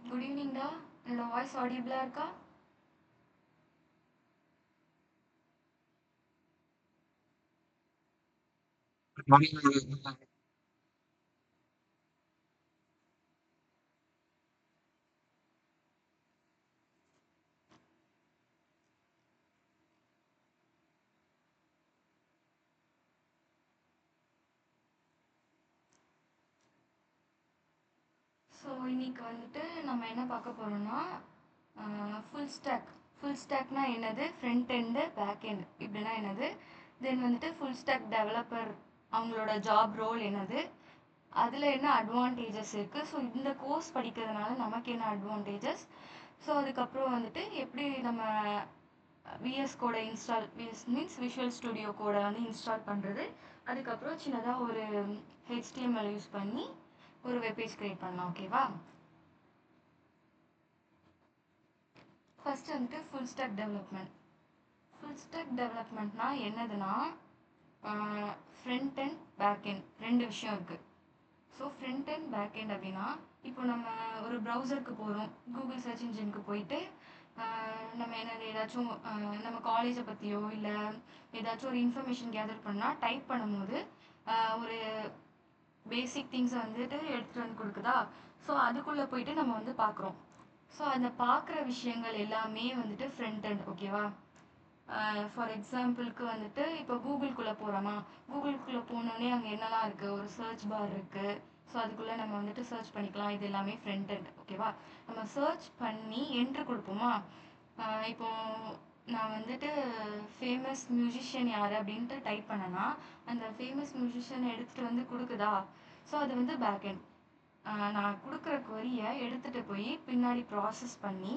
Good ஈவினிங்டா. என்னோட voice ஆடியபிளா இருக்கா? So இன்னைக்கு வந்துட்டு நம்ம என்ன பார்க்க போறோம்னா ஃபுல் ஸ்டாக்னா என்னது, ஃப்ரண்ட் எண்டு பேக் எண்டு இப்படின்னா என்னது, தென் வந்துட்டு ஃபுல் ஸ்டாக் டெவலப்பர் அவங்களோட ஜாப் ரோல் என்னது, அதில் என்ன அட்வான்டேஜஸ் இருக்குது, ஸோ இந்த கோர்ஸ் படிக்கிறதுனால நமக்கு என்ன அட்வான்டேஜஸ், ஸோ அதுக்கப்புறம் வந்துட்டு எப்படி நம்ம விஎஸ் கோடை install, VS means visual studio கோடை வந்து இன்ஸ்டால் பண்ணுறது, அதுக்கப்புறம் சின்னதாக ஒரு ஹெச்டிஎம்எல் யூஸ் பண்ணி ஒரு வெப்பேஜ் கிரியேட் பண்ணலாம். ஓகேவா? ஃபர்ஸ்ட் வந்துட்டு ஃபுல் ஸ்டாக் டெவலப்மெண்ட்னா என்னதுன்னா, ஃப்ரண்ட் அண்ட் பேக் எண்ட் ரெண்டு விஷயம் இருக்குது. So front and back end அப்படின்னா, இப்போ நம்ம ஒரு ப்ரௌசருக்கு போகிறோம், கூகுள் சர்ச் இன்ஜினுக்கு போயிட்டு நம்ம என்னது ஏதாச்சும் நம்ம காலேஜை பற்றியோ இல்லை ஏதாச்சும் ஒரு இன்ஃபர்மேஷன் கேதர் பண்ணால் டைப் பண்ணும்போது ஒரு பேசிக் திங்ஸை வந்துட்டு எடுத்துகிட்டு வந்து கொடுக்குதா. ஸோ அதுக்குள்ளே போயிட்டு நம்ம வந்து பார்க்குறோம். ஸோ அந்த பார்க்குற விஷயங்கள் எல்லாமே வந்துட்டு ஃப்ரண்ட் அண்ட். ஓகேவா? ஃபார் எக்ஸாம்பிளுக்கு வந்துட்டு இப்போ கூகுள்குள்ளே போகிறோமா, கூகுள்குள்ளே போனோடனே அங்கே என்னெல்லாம் இருக்குது, ஒரு சர்ச் பார் இருக்குது. ஸோ அதுக்குள்ளே நம்ம வந்துட்டு சர்ச் பண்ணிக்கலாம். இது எல்லாமே ஃப்ரண்ட் அண்ட். ஓகேவா? நம்ம சர்ச் பண்ணி என்ட்ரு கொடுப்போமா. இப்போ நான் வந்துட்டு ஃபேமஸ் மியூசிஷியன் யார் அப்படின்ட்டு டைப் பண்ணேன்னா அந்த ஃபேமஸ் மியூசிஷியனை எடுத்துகிட்டு வந்து கொடுக்குதா. ஸோ அது வந்து பேக் எண்ட். நான் கொடுக்குற கொரியை எடுத்துகிட்டு போய் பின்னாடி ப்ராசஸ் பண்ணி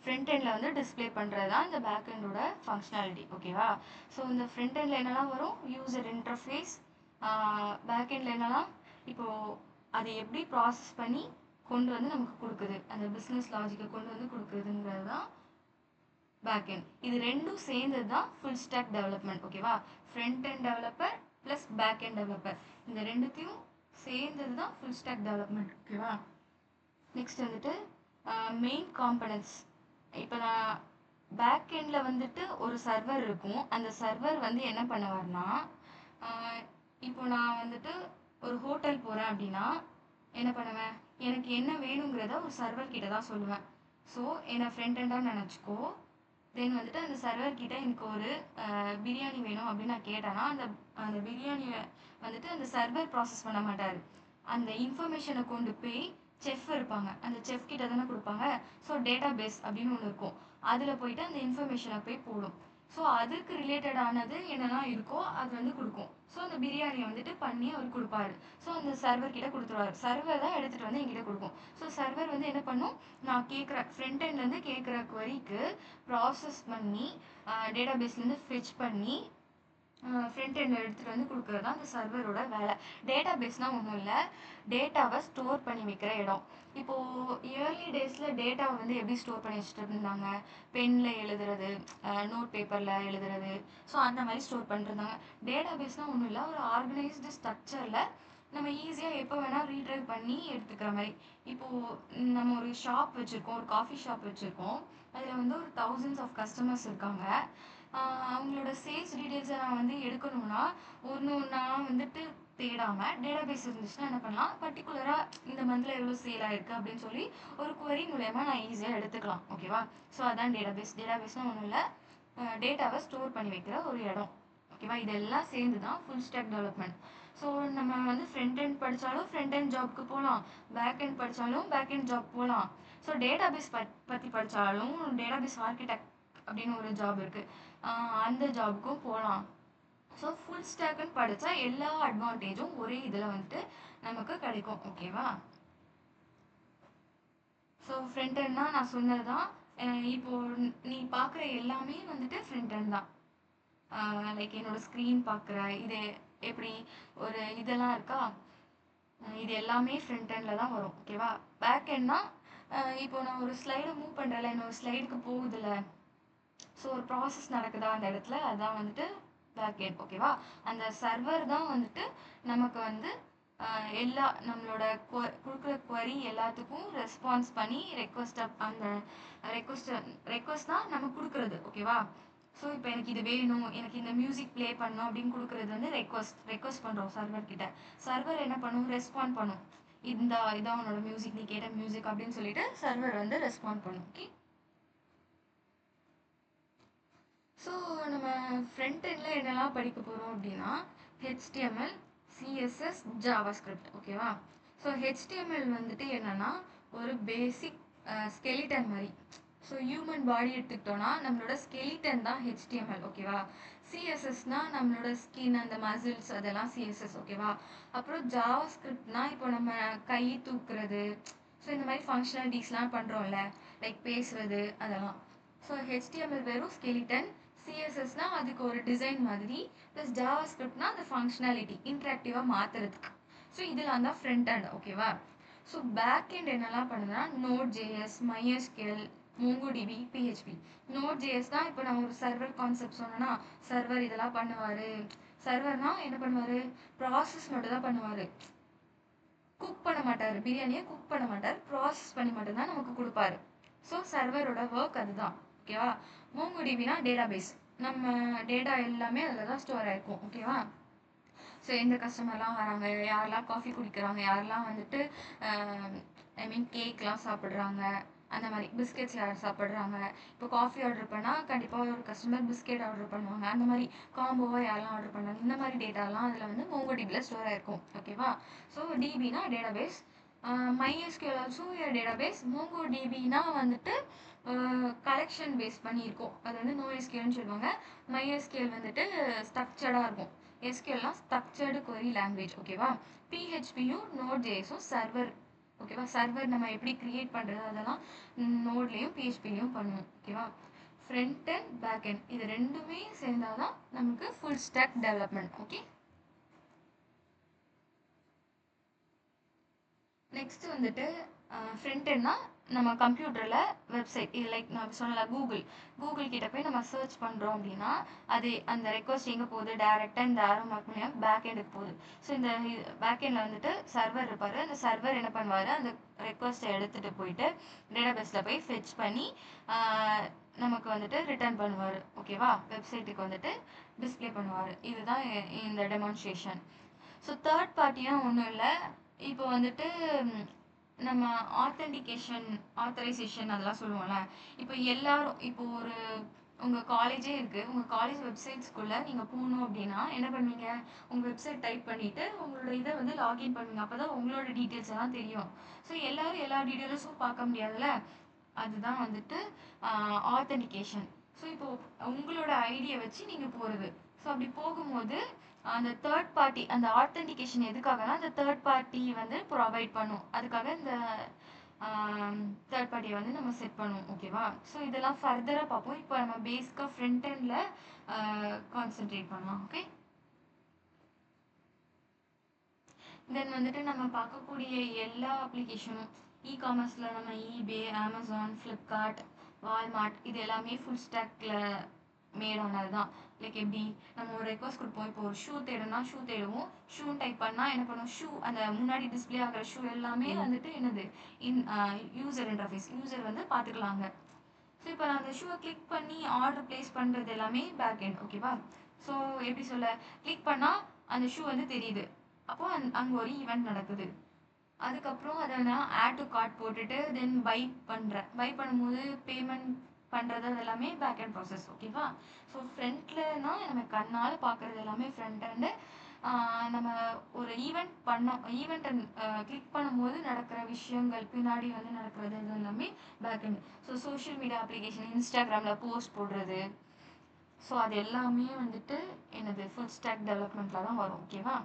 ஃப்ரண்ட் எண்டில் வந்து டிஸ்பிளே பண்ணுறது தான் இந்த பேக் எண்டோட ஃபங்க்ஷனாலிட்டி. ஓகேவா? ஸோ இந்த ஃப்ரண்ட் எண்டில் என்னெல்லாம் வரும், யூசர் இன்டர்ஃபேஸ். பேக் எண்டில் என்னெல்லாம், இப்போது அதை எப்படி ப்ராசஸ் பண்ணி கொண்டு வந்து நமக்கு கொடுக்குது, அந்த பிஸ்னஸ் லாஜிக்கை கொண்டு வந்து கொடுக்குதுங்கிறது தான் பேக் எண்ட். இது ரெண்டும் சேர்ந்தது தான் ஃபுல் ஸ்டாக் டெவலப்மெண்ட். ஓகேவா? Front end developer plus back end developer, இந்த ரெண்டுத்தையும் சேர்ந்தது தான் ஃபுல் ஸ்டாக் டெவலப்மெண்ட். ஓகேவா? நெக்ஸ்ட் வந்துட்டு மெயின் காம்பனன்ட்ஸ். இப்போ நான் பேக் எண்டில் வந்துட்டு ஒரு சர்வர் இருக்கும். அந்த சர்வர் வந்து என்ன பண்ணுவார்னா, இப்போ நான் வந்துட்டு ஒரு ஹோட்டல் போகிறேன் அப்படின்னா என்ன பண்ணுவேன், எனக்கு என்ன வேணுங்கிறத ஒரு சர்வர் கிட்ட தான் சொல்லுவேன். ஸோ என்னை ஃப்ரண்ட் எண்டாக நினச்சிக்கோ. தென் வந்துட்டு அந்த சர்வர் கிட்ட எனக்கு ஒரு பிரியாணி வேணும் அப்படின்னு நான் கேட்டேன்னா அந்த அந்த பிரியாணியை வந்துட்டு அந்த சர்வர் ப்ராசஸ் பண்ண மாட்டார். அந்த இன்ஃபர்மேஷனை கொண்டு போய் செஃப் இருப்பாங்க, அந்த செஃப் கிட்ட தானே கொடுப்பாங்க. ஸோ டேட்டா பேஸ் அப்படின்னு ஒன்று இருக்கும், அதில் போயிட்டு அந்த இன்ஃபர்மேஷனை போய் போடும். ஸோ அதுக்கு ரிலேட்டடானது என்னெல்லாம் இருக்கோ அது வந்து கொடுக்கும். ஸோ அந்த பிரியாணியை வந்துட்டு பண்ணி அவர் கொடுப்பாரு. ஸோ அந்த சர்வர் கிட்ட கொடுத்துருவாரு. சர்வர் தான் எடுத்துகிட்டு வந்து என்கிட்ட கொடுக்கும். ஸோ சர்வர் வந்து என்ன பண்ணும், நான் கேட்குற ஃப்ரண்ட் எண்ட்லேருந்து கேட்குற குவரிக்கு ப்ராசஸ் பண்ணி டேட்டா பேஸ்லேருந்து ஃபெச் பண்ணி ஃப்ரண்ட் எண்டில் எடுத்துகிட்டு வந்து கொடுக்குறது தான் அந்த சர்வரோட வேலை. டேட்டா பேஸ்னால் ஒன்றும் இல்லை, டேட்டாவை ஸ்டோர் பண்ணி வைக்கிற இடம். இப்போது இயர்லி டேஸில் டேட்டாவை வந்து எப்படி ஸ்டோர் பண்ணி வச்சுட்டு இருந்தாங்க, பெனில் எழுதுறது, நோட் பேப்பரில் எழுதுறது. ஸோ அந்த மாதிரி ஸ்டோர் பண்ணிருந்தாங்க. டேட்டா பேஸ்னால் ஒன்றும் இல்லை, ஒரு ஆர்கனைஸ்டு ஸ்ட்ரக்சரில் நம்ம ஈஸியாக எப்போ வேணால் ரீட்ரைவ் பண்ணி எடுத்துக்கிற மாதிரி. இப்போது நம்ம ஒரு ஷாப் வச்சுருக்கோம், ஒரு காஃபி ஷாப் வச்சுருக்கோம். அதில் வந்து ஒரு தௌசண்ட்ஸ் ஆஃப் கஸ்டமர்ஸ் இருக்காங்க. அவங்களோட சேல்ஸ் டீட்டெயில்ஸை நான் வந்து எடுக்கணும்னா ஒன்று ஒன்றா வந்துட்டு தேடாமல் டேட்டா பேஸ் இருந்துச்சுன்னா என்ன பண்ணலாம், பர்டிகுலராக இந்த மந்தில் எவ்வளோ சேல் ஆயிருக்கு அப்படின்னு சொல்லி ஒரு குவரி மூலயமா நான் ஈஸியாக எடுத்துக்கலாம். ஓகேவா? ஸோ அதான் டேட்டா பேஸ். டேட்டா பேஸ்னால் ஒன்றும் இல்லை, டேட்டாவை ஸ்டோர் பண்ணி வைக்கிற ஒரு இடம். ஓகேவா? இதெல்லாம் சேர்ந்து தான் ஃபுல் ஸ்டாக் டெவலப்மெண்ட். ஸோ நம்ம வந்து ஃப்ரண்ட் எண்ட் படித்தாலும் ஃப்ரண்ட் எண்ட் ஜாப்க்கு போகலாம், பேக் எண்ட் படித்தாலும் பேக் எண்ட் ஜாப் போகலாம். ஸோ டேட்டா பேஸ் பற்றி படித்தாலும் டேட்டா பேஸ் ஆர்கிடெக்ட் அப்படின்னு ஒரு ஜாப் இருக்குது, அந்த ஜாபுக்கும் போகலாம். ஸோ ஃபுல் ஸ்டாக்குன்னு படித்தா எல்லா அட்வான்டேஜும் ஒரே இதில் வந்துட்டு நமக்கு கிடைக்கும். ஓகேவா? ஸோ ஃப்ரண்ட் எண்ட்னா நான் சொன்னது தான். இப்போது நீ பார்க்குற எல்லாமே வந்துட்டு ஃப்ரண்ட் எண்ட் தான். லைக் என்னோட ஸ்க்ரீன் பார்க்குற இது எப்படி ஒரு இதெல்லாம் இருக்கா, இது எல்லாமே ஃப்ரண்ட் எண்டில் தான் வரும். ஓகேவா? பேக் எண்ட்னா இப்போ நான் ஒரு ஸ்லைடை மூவ் பண்ணுறேன்ல, இன்னொரு ஸ்லைடுக்கு போகுதில்ல, ஸோ ஒரு ப்ராசஸ் நடக்குதா அந்த இடத்துல, அதுதான் வந்துட்டு பேக் எண்ட். ஓகேவா? அந்த சர்வர் தான் வந்துட்டு நமக்கு வந்து எல்லா நம்மளோட கொடுக்குற query எல்லாத்துக்கும் ரெஸ்பான்ஸ் பண்ணி அந்த ரெக்வஸ்ட் தான் நம்ம கொடுக்குறது ஓகேவா. ஸோ இப்போ எனக்கு இது வேணும், எனக்கு இந்த மியூசிக் ப்ளே பண்ணணும் அப்படின்னு கொடுக்குறது வந்து ரெக்வஸ்ட் பண்ணுறோம் சர்வர் கிட்ட. சர்வர் என்ன பண்ணும், ரெஸ்பாண்ட் பண்ணும். இதான் உன்னோட மியூசிக், நீ கேட்ட மியூசிக் அப்படின்னு சொல்லிட்டு சர்வர் வந்து ரெஸ்பாண்ட் பண்ணும். ஓகே, ஸோ நம்ம ஃப்ரண்ட் எண்டில் என்னெல்லாம் படிக்க போகிறோம் அப்படின்னா HTML, CSS, JavaScript ஓகேவா. ஸோ HTML வந்துட்டு என்னென்னா ஒரு பேசிக் ஸ்கெலிட்டன் மாதிரி. ஸோ ஹியூமன் பாடி எடுத்துக்கிட்டோன்னா நம்மளோட ஸ்கெலிட்டன் தான் HTML ஓகேவா. சிஎஸ்எஸ்னால் நம்மளோட ஸ்கின், அந்த மசில்ஸ் அதெல்லாம் சிஎஸ்எஸ் ஓகேவா. அப்புறம் ஜாவாஸ்கிரிப்ட்னா இப்போ நம்ம கை தூக்குறது, ஸோ இந்த மாதிரி ஃபங்க்ஷனாலிட்டிஸ்லாம் பண்ணுறோம்ல, லைக் பேசுறது அதெல்லாம். ஸோ HTML வெறும் ஸ்கெலிட்டன், சிஎஸ்எஸ்னால் அதுக்கு ஒரு டிசைன் மாதிரி, ப்ளஸ் ஜாவாஸ்கிரிப்ட்னா அந்த ஃபங்க்ஷனாலிட்டி இன்ட்ராக்டிவாக மாற்றுறதுக்கு. ஸோ இதெல்லாம் தான் ஃப்ரண்ட் ஹேண்ட் ஓகேவா. ஸோ பேக் ஹேண்ட் என்னெல்லாம் பண்ணுதுன்னா Node.js, MySQL, MongoDB, PHP. Node.js தான் இப்போ நான் ஒரு சர்வர் கான்செப்ட் சொன்னேன்னா, சர்வர் இதெல்லாம் பண்ணுவார். சர்வர்னா என்ன பண்ணுவார், ப்ராசஸ் மட்டும் தான் பண்ணுவார், குக் பண்ண மாட்டார், பிரியாணியை குக் பண்ண மாட்டார், ப்ராசஸ் பண்ணி மட்டும்தான் நமக்கு கொடுப்பாரு. ஸோ சர்வரோட ஒர்க் அதுதான் ஓகேவா. MongoDBனா டேட்டாபேஸ், நம்ம டேட்டா எல்லாமே அதில் தான் ஸ்டோர் ஆயிருக்கும் ஓகேவா. ஸோ எந்த கஸ்டமர்லாம் வராங்க, யாரெல்லாம் காஃபி குடிக்கிறாங்க, யாரெல்லாம் வந்துட்டு கேக்லாம் சாப்பிட்றாங்க, அந்த மாதிரி பிஸ்கெட்ஸ் யார் சாப்பிட்றாங்க. இப்போ காஃபி ஆர்டர் பண்ணால் கண்டிப்பாக ஒரு கஸ்டமர் பிஸ்கெட் ஆர்டர் பண்ணுவாங்க, அந்த மாதிரி காம்போவாக யாரெல்லாம் ஆர்டர் பண்ணாங்க, இந்த மாதிரி டேட்டாலாம் அதில் வந்து MongoDBயில் ஸ்டோர் ஆயிருக்கும் ஓகேவா. ஸோ டிபினா டேட்டாபேஸ், MySQL ஆல்சோ டேட்டாபேஸ். MongoDBனா வந்துட்டு கலெக்ஷன் பேஸ் பண்ணியிருக்கோம், அது வந்து NoSQLன்னு சொல்லுவாங்க. MySQL வந்துட்டு ஸ்ட்ரக்சர்டாக இருக்கும், SQLனா ஸ்ட்ரக்சர்டு query லாங்குவேஜ் ஓகேவா. PHPயும் Node.jsம் சர்வர் ஓகேவா. சர்வர் நம்ம எப்படி கிரியேட் பண்ணுறது அதெல்லாம் நோட்லேயும் PHPலையும் பண்ணுவோம் ஓகேவா. ஃப்ரண்ட் அண்ட் பேக் அண்ட் இது ரெண்டுமே சேர்ந்தாதான் நமக்கு full stack development. Okay, next வந்துட்டு ஃப்ரண்ட் எண்ட்னா நம்ம கம்ப்யூட்டரில் வெப்சைட், இது லைக் நான் சொன்னல கூகுள் கிட்ட போய் நம்ம சர்ச் பண்ணுறோம் அப்படின்னா அது அந்த ரெக்வஸ்ட் எங்கே போகுது, டேரெக்டாக இந்த ஆரோ மார்க் பண்ணி பேக் எண்டுக்கு போகுது. ஸோ இந்த பேக் எண்டில் வந்துட்டு சர்வர் இருப்பார், அந்த சர்வர் என்ன பண்ணுவார், அந்த ரெக்வஸ்ட்டை எடுத்துகிட்டு போயிட்டு டேட்டாபேஸில் போய் ஃபெச் பண்ணி நமக்கு வந்துட்டு ரிட்டர்ன் பண்ணுவார் ஓகேவா. வெப்சைட்டுக்கு வந்துட்டு டிஸ்பிளே பண்ணுவார். இதுதான் இந்த டெமான்ஸ்ட்ரேஷன். ஸோ தேர்ட் பார்ட்டினா ஒன்றும் இல்லை, இப்போ வந்துட்டு நம்ம ஆத்தரைசேஷன் அதெல்லாம் சொல்லுவோம்ல. இப்போ எல்லாரும் இப்போ உங்கள் காலேஜே இருக்குது, உங்கள் காலேஜ் வெப்சைட்ஸ்குள்ளே நீங்கள் போகணும் அப்படின்னா என்ன பண்ணுவீங்க, உங்கள் வெப்சைட் டைப் பண்ணிவிட்டு உங்களோட இதை வந்து லாகின் பண்ணுவீங்க, அப்போ தான் உங்களோட டீட்டெயில்ஸ் எல்லாம் தெரியும். ஸோ எல்லாரும் எல்லா டீட்டெயில்ஸும் பார்க்க முடியாதுல்ல, அதுதான் வந்துட்டு ஆத்தென்டிகேஷன். ஸோ இப்போது உங்களோட ஐடியை வச்சு நீங்கள் போகிறது. ஸோ அப்படி போகும்போது அந்த தேர்ட் பார்ட்டி, அந்த ஆத்தென்டிகேஷன் எதுக்காகனா அந்த தேர்ட் பார்ட்டி வந்து ப்ரொவைட் பண்ணும், அதுக்காக இந்த தேர்ட் பார்ட்டியை வந்து நம்ம செட் பண்ணுவோம் ஓகேவா. ஸோ இதெல்லாம் ஃபர்தராக பார்ப்போம். இப்போ நம்ம பேசிக்காக ஃப்ரண்ட் எண்டில் கான்சென்ட்ரேட் பண்ணலாம். ஓகே, தென் வந்துட்டு நம்ம பார்க்கக்கூடிய எல்லா அப்ளிகேஷனும் காமர்ஸில் நம்ம eBay, Amazon, Flipkart, Walmart இது எல்லாமே ஃபுல் ஸ்டாக்ல மேடானது தான். லைக் எப்படி நம்ம ஒரு ரெக்வஸ்ட் கொடுப்போம், இப்போ ஒரு ஷூ தேடணும்னா ஷூ தேடுவோம், ஷூன்னு டைப் பண்ணால் என்ன பண்ணுவோம், ஷூ அந்த முன்னாடி டிஸ்பிளே ஆகிற ஷூ எல்லாமே வந்துட்டு என்னது யூசர் இன்டர்ஃபேஸ், யூசர் வந்து பார்த்துக்கலாங்க. ஸோ இப்போ நான் அந்த ஷூவை கிளிக் பண்ணி ஆர்டர் ப்ளேஸ் பண்ணுறது எல்லாமே பேக் எண்ட் ஓகேவா. ஸோ எப்படி சொல்ல, கிளிக் பண்ணால் அந்த ஷூ வந்து தெரியுது, அப்போது அங்கே ஒரு ஈவெண்ட் நடக்குது. அதுக்கப்புறம் அதை நான் ஆட் டு கார்ட் போட்டுட்டு தென் பை பண்ணும்போது பேமெண்ட் பண்ணுறது அது எல்லாமே பேக் அண்ட் ப்ராசஸ் ஓகேவா. ஸோ ஃப்ரண்ட்லனா நம்ம கண்ணால் பார்க்குறது எல்லாமே ஃப்ரண்ட் ஹேண்டு. நம்ம ஒரு ஈவெண்ட்டை கிளிக் பண்ணும்போது நடக்கிற விஷயங்கள், பின்னாடி வந்து நடக்கிறது இது எல்லாமே back hand. So social media application, இன்ஸ்டாகிராமில் போஸ்ட் போடுறது, ஸோ அது எல்லாமே வந்துட்டு என்னது ஃபுல் ஸ்டாக் டெவலப்மெண்ட்டில் தான் வரும் ஓகேவா.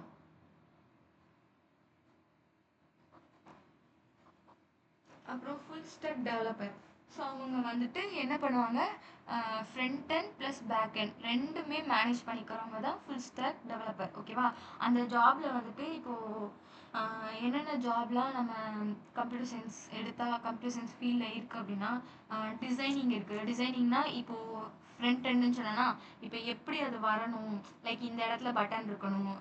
அப்புறம் ஃபுல் ஸ்டாக் டெவலப்பர், ஸோ அவங்க வந்துட்டு என்ன பண்ணுவாங்க, front end plus back end ரெண்டுமே மேனேஜ் பண்ணிக்கிறவங்க தான் ஃபுல் ஸ்டாக் டெவலப்பர் ஓகேவா. அந்த ஜாபில் வந்துட்டு இப்போது என்னென்ன ஜாப்லாம் நம்ம கம்ப்யூட்டர் சயின்ஸ் எடுத்தா கம்ப்யூட்டர் சயின்ஸ் ஃபீல்டில் இருக்குது அப்படின்னா டிசைனிங் இருக்குது. டிசைனிங்னா இப்போது ஃப்ரண்ட் எண்டுன்னு சொன்னேன்னா இப்போ எப்படி அது வரணும், லைக் இந்த இடத்துல பட்டன் இருக்கணும்,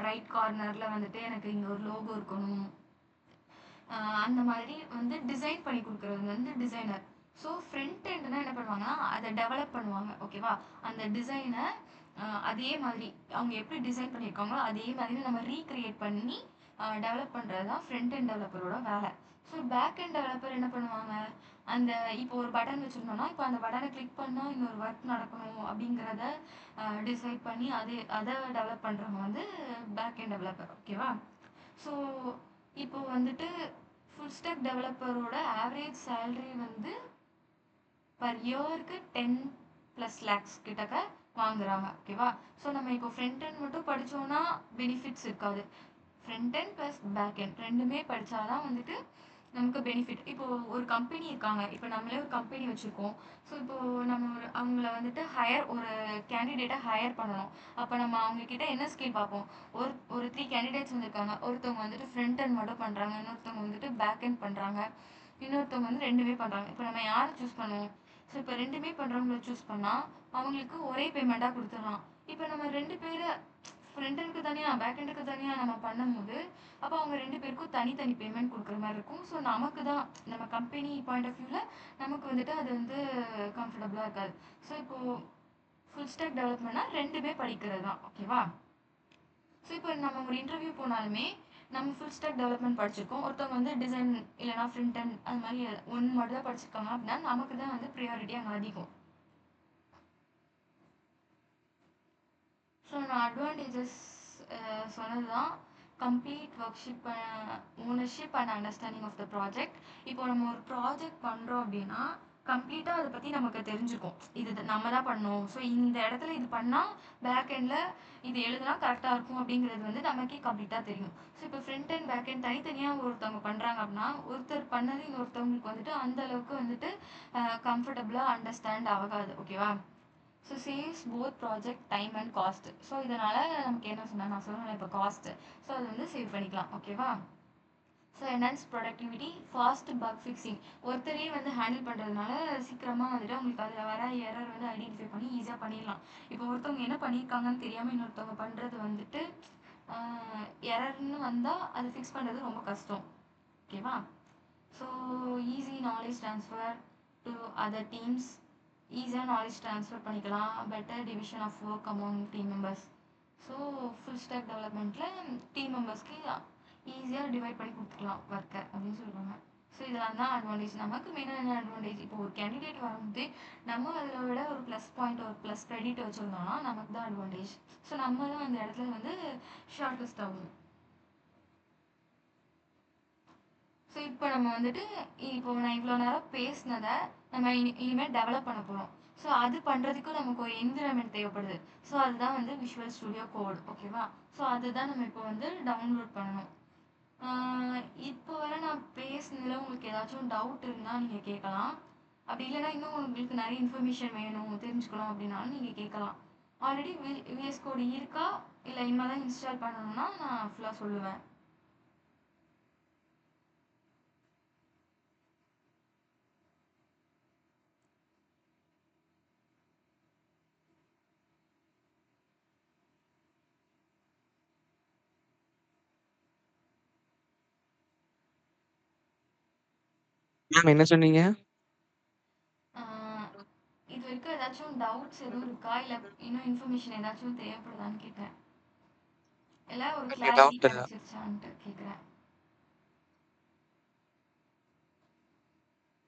ரைட் கார்னரில் வந்துட்டு எனக்கு இங்கே ஒரு லோகோ இருக்கணும், அந்த மாதிரி வந்து டிசைன் பண்ணி கொடுக்குறது வந்து டிசைனர். ஸோ ஃப்ரண்ட் எண்டுனா என்ன பண்ணுவாங்கன்னா அதை டெவலப் பண்ணுவாங்க. ஓகேவா? அந்த டிசைனை அதே மாதிரி அவங்க எப்படி டிசைன் பண்ணியிருக்காங்களோ அதே மாதிரி நம்ம ரீக்ரியேட் பண்ணி டெவலப் பண்ணுறது தான் ஃப்ரண்ட் எண்ட் டெவலப்பரோட வேலை. ஸோ பேக் எண்ட் டெவலப்பர் என்ன பண்ணுவாங்க, அந்த இப்போ ஒரு பட்டன் வச்சுருந்தோம்னா இப்போ அந்த பட்டனை கிளிக் பண்ணால் இன்னொரு ஒர்க் நடக்கணும் அப்படிங்கிறத டிசைட் பண்ணி அதை டெவலப் பண்ணுறவங்க வந்து பேக் எண்ட் டெவலப்பர். ஓகேவா? ஸோ இப்போ வந்துட்டு ஃபுல் ஸ்டாக் டெவலப்பரோட ஆவரேஜ் சேலரி வந்து பர் இயருக்கு 10+ lakhs கிட்டக்க வாங்குறாங்க. ஓகேவா? ஸோ நம்ம இப்போ ஃப்ரண்ட் எண்ட் மட்டும் படித்தோன்னா பெனிஃபிட்ஸ் இருக்காது. Front end plus back end ரெண்டுமே படித்தாதான் வந்துட்டு நமக்கு பெனிஃபிட். இப்போ ஒரு கம்பெனி இருக்காங்க, இப்போ நம்மளே ஒரு கம்பெனி வச்சுருக்கோம். ஸோ இப்போ நம்ம அவங்கள வந்துட்டு ஒரு கேண்டிடேட்டை ஹையர் பண்ணணும். அப்போ நம்ம அவங்கக்கிட்ட என்ன ஸ்கில் பார்ப்போம், ஒரு 3 கேண்டிடேட்ஸ் வந்திருக்காங்க. ஒருத்தவங்க வந்துட்டு ஃப்ரண்ட் எண்ட் மட்டும் பண்ணுறாங்க, இன்னொருத்தவங்க வந்துட்டு பேக் எண்ட் பண்ணுறாங்க, இன்னொருத்தவங்க வந்து ரெண்டுமே பண்ணுறாங்க. இப்போ நம்ம யாரை சூஸ் பண்ணுவோம்? ஸோ இப்போ ரெண்டுமே பண்ணுறவங்கள சூஸ் பண்ணால் அவங்களுக்கு ஒரே பேமெண்ட்டாக கொடுத்துடலாம். இப்போ நம்ம 2 பேரை ஃப்ரண்ட் எண்டுக்கு தனியாக பேக் எண்டுக்கு தனியாக நம்ம பண்ணும்போது அப்போ அவங்க 2 பேருக்கும் தனித்தனி பேமெண்ட் கொடுக்குற மாதிரி இருக்கும். ஸோ நமக்கு தான் நம்ம கம்பெனி பாயிண்ட் ஆஃப் வியூவில் நமக்கு வந்துட்டு அது வந்து கம்ஃபர்டபுளாக இருக்காது. ஸோ இப்போது ஃபுல் ஸ்டாக் டெவலப்மெண்ட்னா ரெண்டுமே படிக்கிறது தான். ஓகேவா? ஸோ இப்போ நம்ம ஒரு இன்டர்வியூ போனாலுமே நம்ம ஃபுல் ஸ்டாக் டெவலப்மெண்ட் படிச்சிருக்கோம், ஒருத்தவங்க வந்து டிசைன் இல்லைனா ஃப்ரண்ட் எண்ட் அது மாதிரி ஒன்று மட்டும் தான் படிச்சிருக்காங்க அப்படின்னா நமக்கு தான் வந்து ப்ரியாரிட்டி அங்கே அதிகம். ஸோ நான் அட்வான்டேஜஸ் சொன்னது தான். கம்ப்ளீட் ஒர்க்ஷிப், ownership and understanding of the project. இப்போ நம்ம ஒரு ப்ராஜெக்ட் பண்ணுறோம் அப்படின்னா கம்ப்ளீட்டாக அதை பற்றி நமக்கு தெரிஞ்சுக்கும். இது நம்ம தான் பண்ணோம், ஸோ இந்த இடத்துல இது பண்ணால் பேக் எண்டில் இது எழுதுனா கரெக்டாக இருக்கும் அப்படிங்கிறது வந்து நமக்கே கம்ப்ளீட்டாக தெரியும். ஸோ இப்போ ஃப்ரண்ட் அண்ட் பேக் எண்ட் தனித்தனியாக ஒருத்தவங்க பண்ணுறாங்க அப்படின்னா ஒருத்தர் பண்ணது இன்னொருத்தவங்களுக்கு வந்துட்டு அந்த அளவுக்கு வந்துட்டு கம்ஃபர்டபுளாக அண்டர்ஸ்டாண்ட் ஆகாது. ஓகேவா? So saves both project time and cost. So இதனால் நமக்கு என்ன சொன்னேன், நான் சொன்னேன் இப்போ காஸ்ட்டு, ஸோ அது வந்து சேவ் பண்ணிக்கலாம். ஓகேவா? So enhance productivity, fast buck fixing. ஒருத்தரே வந்து ஹேண்டில் பண்ணுறதுனால சீக்கிரமாக வந்துட்டு அவங்களுக்கு அதில் வர எரர் வந்து ஐடென்டிஃபை பண்ணி ஈஸியாக பண்ணிடலாம். இப்போ ஒருத்தவங்க என்ன பண்ணியிருக்காங்கன்னு தெரியாமல் இன்னொருத்தவங்க பண்ணுறது வந்துட்டு எரர்னு வந்தால் அது ஃபிக்ஸ் பண்ணுறது ரொம்ப கஷ்டம். ஓகேவா? So easy knowledge transfer to other teams, ஈஸியாக நாலேஜ் ட்ரான்ஸ்ஃபர் பண்ணிக்கலாம். Better division of work among team members. So full stack டெவலப்மெண்ட்டில் டீம் மெம்பர்ஸ்க்கு ஈஸியாக டிவைட் பண்ணி கொடுத்துக்கலாம் ஒர்க்கை அப்படின்னு சொல்லுவாங்க. ஸோ இதெல்லாம் தான் அட்வான்டேஜ். நமக்கு மெயினாக என்ன அட்வான்டேஜ், இப்போ ஒரு கேண்டிடேட் வரும்போது நம்ம அதில் விட ஒரு ப்ளஸ் பாயிண்ட் ஒரு ப்ளஸ் க்ரெடிட் வச்சுருந்தோம்னா நமக்கு தான் அட்வான்டேஜ். ஸோ நம்ம தான் அந்த இடத்துல வந்து ஷார்ட் லிஸ்ட் ஆகும். ஸோ இப்போ நம்ம வந்துட்டு இப்போ நான் இவ்வளோ நேரம் பேசினதை நம்ம இனிமேல் டெவலப் பண்ண போகிறோம். ஸோ அது பண்ணுறதுக்கும் நமக்கு ஒரு என்விரான்மெண்ட் தேவைப்படுது. ஸோ அதுதான் வந்து விஷுவல் ஸ்டுடியோ கோட். ஓகேவா? ஸோ அதுதான் நம்ம இப்போ வந்து டவுன்லோட் பண்ணணும். இப்போ வரை நான் பேசுனதில் உங்களுக்கு ஏதாச்சும் டவுட் இருந்தால் நீங்கள் கேட்கலாம். அப்படி இல்லைனா இன்னும் உங்களுக்கு நிறைய இன்ஃபர்மேஷன் வேணும் தெரிஞ்சுக்கணும் அப்படின்னாலும் நீங்கள் கேட்கலாம். ஆல்ரெடி விஎஸ் கோட் இருக்கா இல்லை இனிமேல் தான் இன்ஸ்டால் பண்ணணும்னா நான் ஃபுல்லாக சொல்லுவேன். மேம் என்ன சொன்னீங்க? இது வரைக்கும் ஏதாச்சும் டவுட்ஸ் எதுவும் இருக்கா, இல்லை இன்னும் இன்ஃபர்மேஷன் ஏதாச்சும் தேவைப்படுதான்னு கேட்டேன். இல்லை ஒரு கிளாரிட்டி டவுட் இல்ல. கிடைச்சிருச்சான்ட்டு கேட்குறேன்.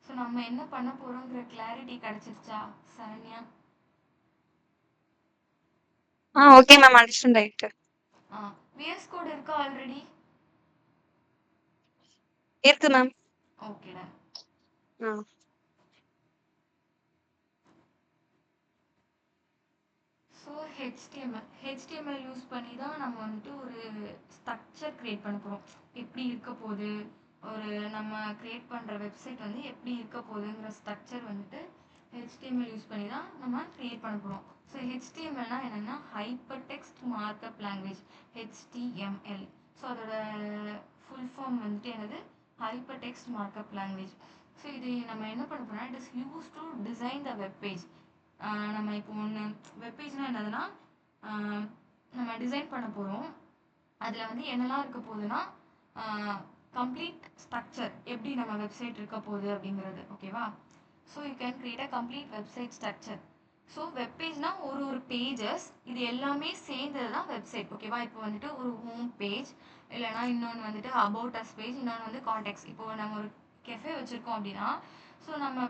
ஸோ நம்ம என்ன பண்ண போகிறோங்கிற கிளாரிட்டி கிடைச்சிருச்சா சரண்யா? ஓகே மேம், அண்டர்ஸ்டாண்ட் ஆயிட்டு. விஎஸ் கோட் இருக்கா ஆல்ரெடி? இருக்கு மேம். ஓகேடா. ஸோ ஹெச்டிஎம்எல் யூஸ் பண்ணி தான் நம்ம வந்துட்டு ஒரு ஸ்ட்ரக்சர் க்ரியேட் பண்ண போகிறோம். எப்படி இருக்க போகுது, ஒரு நம்ம க்ரியேட் பண்ணுற வெப்சைட் வந்து எப்படி இருக்க போகுதுங்கிற ஸ்ட்ரக்சர் வந்துட்டு ஹெச்டிஎம்எல் யூஸ் பண்ணி தான் நம்ம க்ரியேட் பண்ண போகிறோம். ஸோ ஹெச்டிஎம்எல்னால் என்னென்னா hyper text markup language, HTML. So அதோட ஃபுல் ஃபார்ம் வந்துட்டு என்னது, hyper text markup language. So இது நம்ம என்ன பண்ண போறோம்னா, it is use to design the web page. நம்ம இப்போ ஒன்று வெப் பேஜ்னால் என்னதுன்னா, நம்ம டிசைன் பண்ண போகிறோம். அதில் வந்து என்னெல்லாம் இருக்க போகுதுன்னா, கம்ப்ளீட் ஸ்ட்ரக்சர், எப்படி நம்ம வெப்சைட் இருக்க போகுது அப்படிங்கிறது. ஓகேவா? So you can create a complete website structure. So web பேஜ்னா ஒரு பேஜஸ், இது எல்லாமே சேர்ந்தது தான் வெப்சைட். ஓகேவா? இப்போ வந்துட்டு ஒரு ஹோம் பேஜ், இல்லைனா இன்னொன்று வந்துட்டு அபவுட் அஸ் பேஜ், இன்னொன்று வந்து கான்டெக்ட்ஸ். இப்போ நம்ம ஒரு கெஃபே வச்சுருக்கோம் அப்படின்னா, ஸோ நம்மளை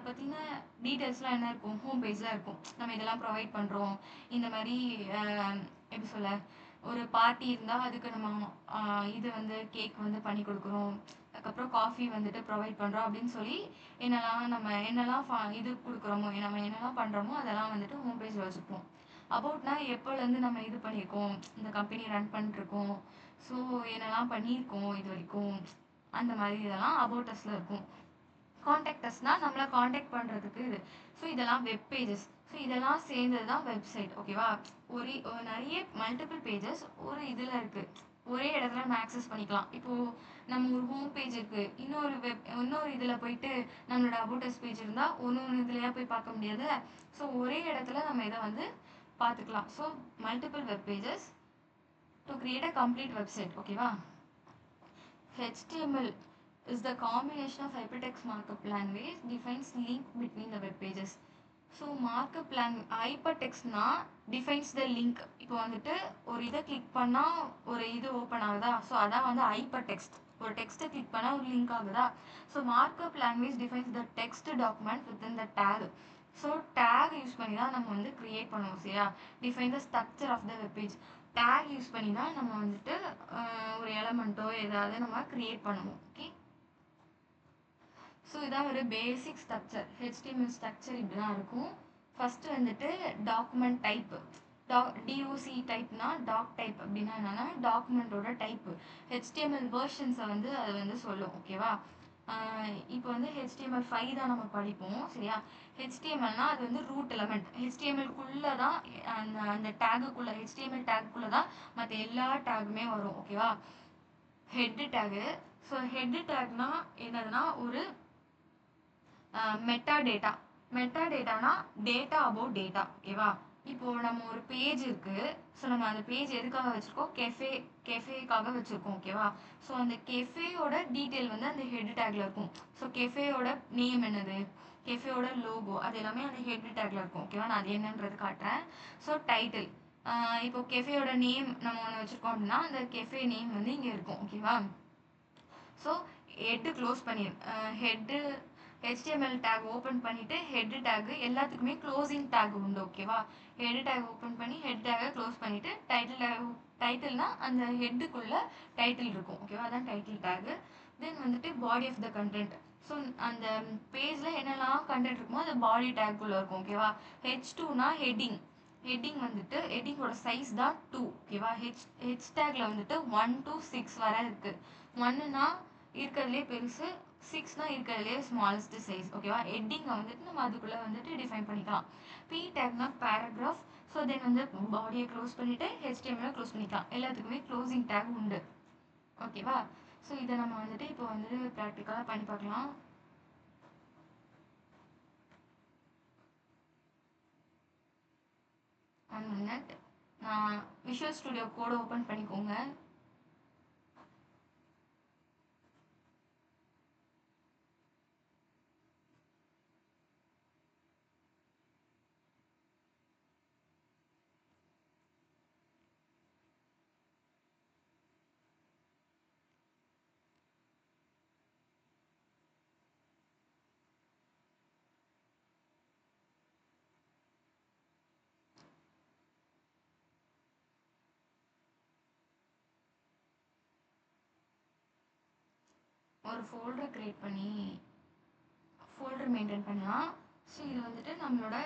பற்றின டீட்டெயில்ஸ்லாம் என்ன இருக்கும், ஹோம் பேஜில் இருக்கும். நம்ம இதெல்லாம் ப்ரொவைட் பண்ணுறோம், இந்த மாதிரி எப்படி சொல்ல, ஒரு பார்ட்டி இருந்தால் அதுக்கு நம்ம இது வந்து கேக் வந்து பண்ணி கொடுக்குறோம், அதுக்கப்புறம் காஃபி வந்துட்டு ப்ரொவைட் பண்ணுறோம் அப்படின்னு சொல்லி என்னெல்லாம் இது கொடுக்குறோமோ, நம்ம என்னெல்லாம் பண்ணுறோமோ அதெல்லாம் வந்துட்டு ஹோம் பேஜில் வச்சுப்போம். அபவுட்னா எப்போலேருந்து நம்ம இது பண்ணியிருக்கோம், இந்த கம்பெனி ரன் பண்ணிட்டுருக்கோம், ஸோ என்னெல்லாம் பண்ணியிருக்கோம் இது வரைக்கும், அந்த மாதிரி இதெல்லாம் அபவுட் அஸில் இருக்கும். காண்டாக்ட் அஸ்னால் நம்மளை காண்டாக்ட் பண்ணுறதுக்கு இது. ஸோ இதெல்லாம் வெப் பேஜஸ். ஸோ இதெல்லாம் சேர்ந்தது தான் வெப்சைட். ஓகேவா? நிறைய மல்டிபிள் பேஜஸ் ஒரு இதில் இருக்குது, ஒரே இடத்துல நம்ம ஆக்சஸ் பண்ணிக்கலாம். இப்போது நம்ம ஒரு ஹோம் பேஜ் இருக்குது, இன்னொரு இதில் போயிட்டு நம்மளோட அபவுட்டஸ் பேஜ் இருந்தால் ஒன்று இதுலையா போய் பார்க்க முடியாது. ஸோ ஒரே இடத்துல நம்ம இதை வந்து பார்த்துக்கலாம். So multiple web pages to create a complete website. ஓகேவா? HTML is the combination of hypertext markup language defines link between the web pages. So markup ஹைப்பர்டெக்ஸ்ட்னா டிஃபைன்ஸ் த லிங்க். இப்போ வந்துட்டு ஒரு இதை கிளிக் பண்ணால் ஒரு இது ஓப்பன் ஆகுதா, ஸோ அதான் வந்து ஹைப்பர் டெக்ஸ்ட். ஒரு டெக்ஸ்ட்டை கிளிக் பண்ணால் ஒரு லிங்க் ஆகுதா. So markup language defines the text document within the tag. So tag use பண்ணி தான் நம்ம வந்து க்ரியேட் பண்ணுவோம். சரியா? Define the structure of the web page. Tag use பண்ணி தான் நம்ம வந்துட்டு ஒரு எலமெண்ட்டோ ஏதாவது நம்ம க்ரியேட் பண்ணுவோம். ஓகே, ஸோ இதான் ஒரு பேசிக் ஸ்ட்ரக்சர். HTML ஸ்ட்ரக்சர் இப்படி தான் இருக்கும். ஃபஸ்ட்டு வந்துட்டு டாக்குமெண்ட் டைப்பு. டிஓசி டைப்னா டாக் டைப் அப்படின்னா என்னென்னா டாக்குமெண்ட்டோட டைப்பு. HTML வேர்ஷன்ஸை வந்து அது வந்து சொல்லும். ஓகேவா? இப்போ வந்து HTML5 தான் நம்ம படிப்போம். சரியா? HTMLனா அது வந்து ரூட் எலமெண்ட். HTMLக்குள்ளே தான் அந்த டேகுக்குள்ளே, HTML டேகுக்குள்ளே தான் மற்ற எல்லா டேகுமே வரும். ஓகேவா? Head tag. ஸோ ஹெட்டு டேக்னா என்னதுன்னா ஒரு மெட்டா டேட்டானா டேட்டா அபவுட் டேட்டா. ஓகேவா? இப்போது நம்ம ஒரு பேஜ் இருக்குது. ஸோ நம்ம அந்த பேஜ் எதுக்காக வச்சுருக்கோம், கெஃபேக்காக வச்சுருக்கோம். ஓகேவா? ஸோ அந்த கெஃபேயோட டீட்டெயில் வந்து அந்த ஹெட் டேக்கில் இருக்கும். ஸோ கெஃபேயோட நேம் என்னது, கெஃபேயோட லோகோ, அது எல்லாமே அந்த ஹெட் டேக்கில் இருக்கும். ஓகேவா? நான் அது என்னன்றது காட்டுறேன். ஸோ டைட்டில், இப்போ கெஃபேயோட நேம் நம்ம ஒன்று வச்சுருக்கோம் அப்படின்னா அந்த கெஃபே நேம் வந்து இங்கே இருக்கும். ஓகேவா? So head close head HTML take open பண்ணிவிட்டு ஹெட் டேக் எல்லாத்துக்குமே க்ளோசிங் டேக் உண்டு. ஓகேவா? ஹெட் டேக் ஓப்பன் பண்ணி ஹெட் டேக்கை க்ளோஸ் பண்ணிவிட்டு டைட்டில்னா அந்த ஹெட்டுக்குள்ளே டைட்டில் இருக்கும். ஓகேவா? அதான் டைட்டில் டேகு. தென் வந்துட்டு body of the content. So அந்த பேஜில் என்னெல்லாம் கண்டென்ட் இருக்குமோ அது பாடி டேக்குள்ளே இருக்கும். ஓகேவா? H2னா ஹெட்டிங் வந்துட்டு ஹெட்டிங்கோட சைஸ் தான் 2. ஓகேவா? ஹெச் டேக்கில் வந்துட்டு 1 to 6 வரை இருக்குது. 1னா இருக்கிறதுலே பெருசு, 6னா இருக்கிறதுலே ஸ்மாலஸ்ட் சைஸ். ஓகேவா? ஹெட்டிங்கை வந்துட்டு நம்ம அதுக்குள்ளே வந்துட்டு டிஃபைன் பண்ணிக்கலாம். பி டேக்னா பேராகிராஃப். ஸோ தென் வந்து பாடியை க்ளோஸ் பண்ணிவிட்டு HTML க்ளோஸ் பண்ணிக்கலாம். எல்லாத்துக்குமே க்ளோசிங் டேக் உண்டு. ஓகேவா? ஸோ இதை நம்ம வந்துட்டு இப்போ வந்துட்டு ப்ராக்டிக்கலாக பண்ணி பார்க்கலாம். ஒன் மினிட், நான் விஷுவல் ஸ்டுடியோ கோடை ஓப்பன் பண்ணிக்கோங்க. ஒரு ஃபோல்டர் க்ரியேட் பண்ணி ஃபோல்டர் மெயின்டைன் பண்ணலாம். ஸோ இது வந்துட்டு நம்மளோட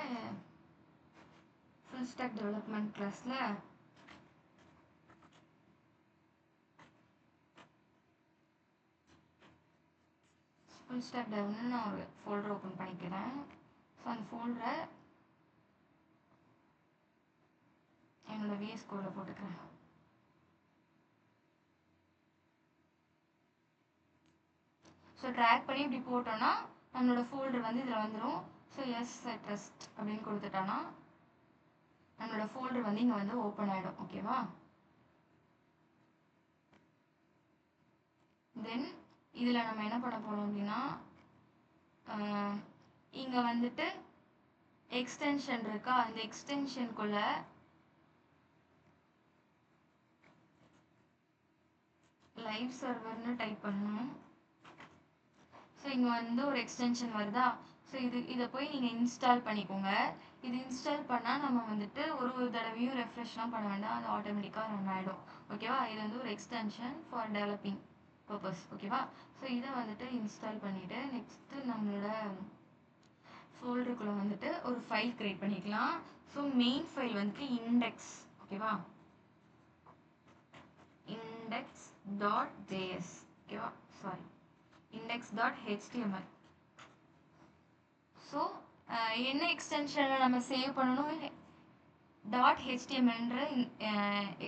ஃபுல் ஸ்டாக் டெவலப்மெண்ட் கிளாஸில் ஃபுல் ஸ்டாக் டெவல்னு நான் ஒரு ஃபோல்டர் ஓப்பன் பண்ணிக்கிறேன். ஸோ அந்த ஃபோல்டரை என்னோடய VS கோடில் போட்டுக்கிறேன். ஸோ ட்ராக் பண்ணி இப்படி போட்டோன்னா நம்மளோட ஃபோல்டர் வந்து இதில் வந்துடும். ஸோ எஸ் அட்ரஸ்ட் அப்படின்னு கொடுத்துட்டோன்னா நம்மளோட ஃபோல்டர் வந்து இங்கே வந்து ஓப்பன் ஆகிடும். ஓகேவா? தென் இதில் நம்ம என்ன பண்ண போகிறோம் அப்படின்னா இங்கே வந்துட்டு எக்ஸ்டென்ஷன் இருக்கா, அந்த எக்ஸ்டென்ஷனுக்குள்ள லைவ் சர்வர்னு டைப் பண்ணணும். ஸோ இங்கே வந்து ஒரு எக்ஸ்டென்ஷன் வருதா, ஸோ இதை போய் நீங்கள் இன்ஸ்டால் பண்ணிக்கோங்க. இது இன்ஸ்டால் பண்ணால் நம்ம வந்துட்டு ஒரு தடவையும் ரெஃப்ரெஷ்லாம் பண்ண வேண்டாம், அது ஆட்டோமேட்டிக்காக ரன் ஆகிடும். ஓகேவா? இது வந்து ஒரு எக்ஸ்டென்ஷன் ஃபார் டெவலப்பிங் பர்பஸ். ஓகேவா? ஸோ இதை வந்துட்டு இன்ஸ்டால் பண்ணிவிட்டு நெக்ஸ்ட்டு நம்மளோட ஃபோல்டருக்குள்ளே வந்துட்டு ஒரு ஃபைல் க்ரியேட் பண்ணிக்கலாம். ஸோ மெயின் ஃபைல் வந்துட்டு இண்டெக்ஸ். ஓகேவா? index.js. ஓகேவா? Sorry, index.html. ஸோ என்ன எக்ஸ்டென்ஷனில் நம்ம சேவ் பண்ணணும், .htmlன்ற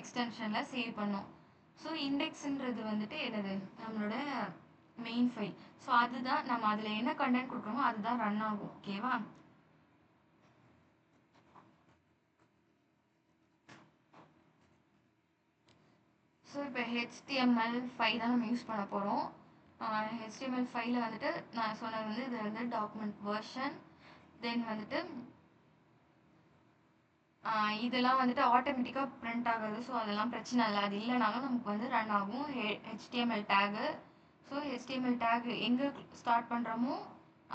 எக்ஸ்டென்ஷனில் சேவ் பண்ணோம். ஸோ இண்டெக்ஸுன்றது வந்துட்டு என்னது, நம்மளோட மெயின் ஃபைல். ஸோ அதுதான் நம்ம அதில் என்ன கண்டென்ட் கொடுக்குறோமோ அதுதான் ரன் ஆகும். ஓகேவா? ஸோ இப்போ HTML5 தான் நம்ம யூஸ் பண்ண போகிறோம். HTML5ல வந்துட்டு நான் சொன்னது வந்து இது வந்து டாக்குமெண்ட் வெர்ஷன். தென் வந்துட்டு இதெல்லாம் வந்துட்டு ஆட்டோமேட்டிக்காக பிரிண்ட் ஆகுது. ஸோ அதெல்லாம் பிரச்சனை இல்லை, அது இல்லைனாலும் நமக்கு வந்து ரன் ஆகும். HTML tag. So HTML take எங்கே ஸ்டார்ட் பண்ணுறோமோ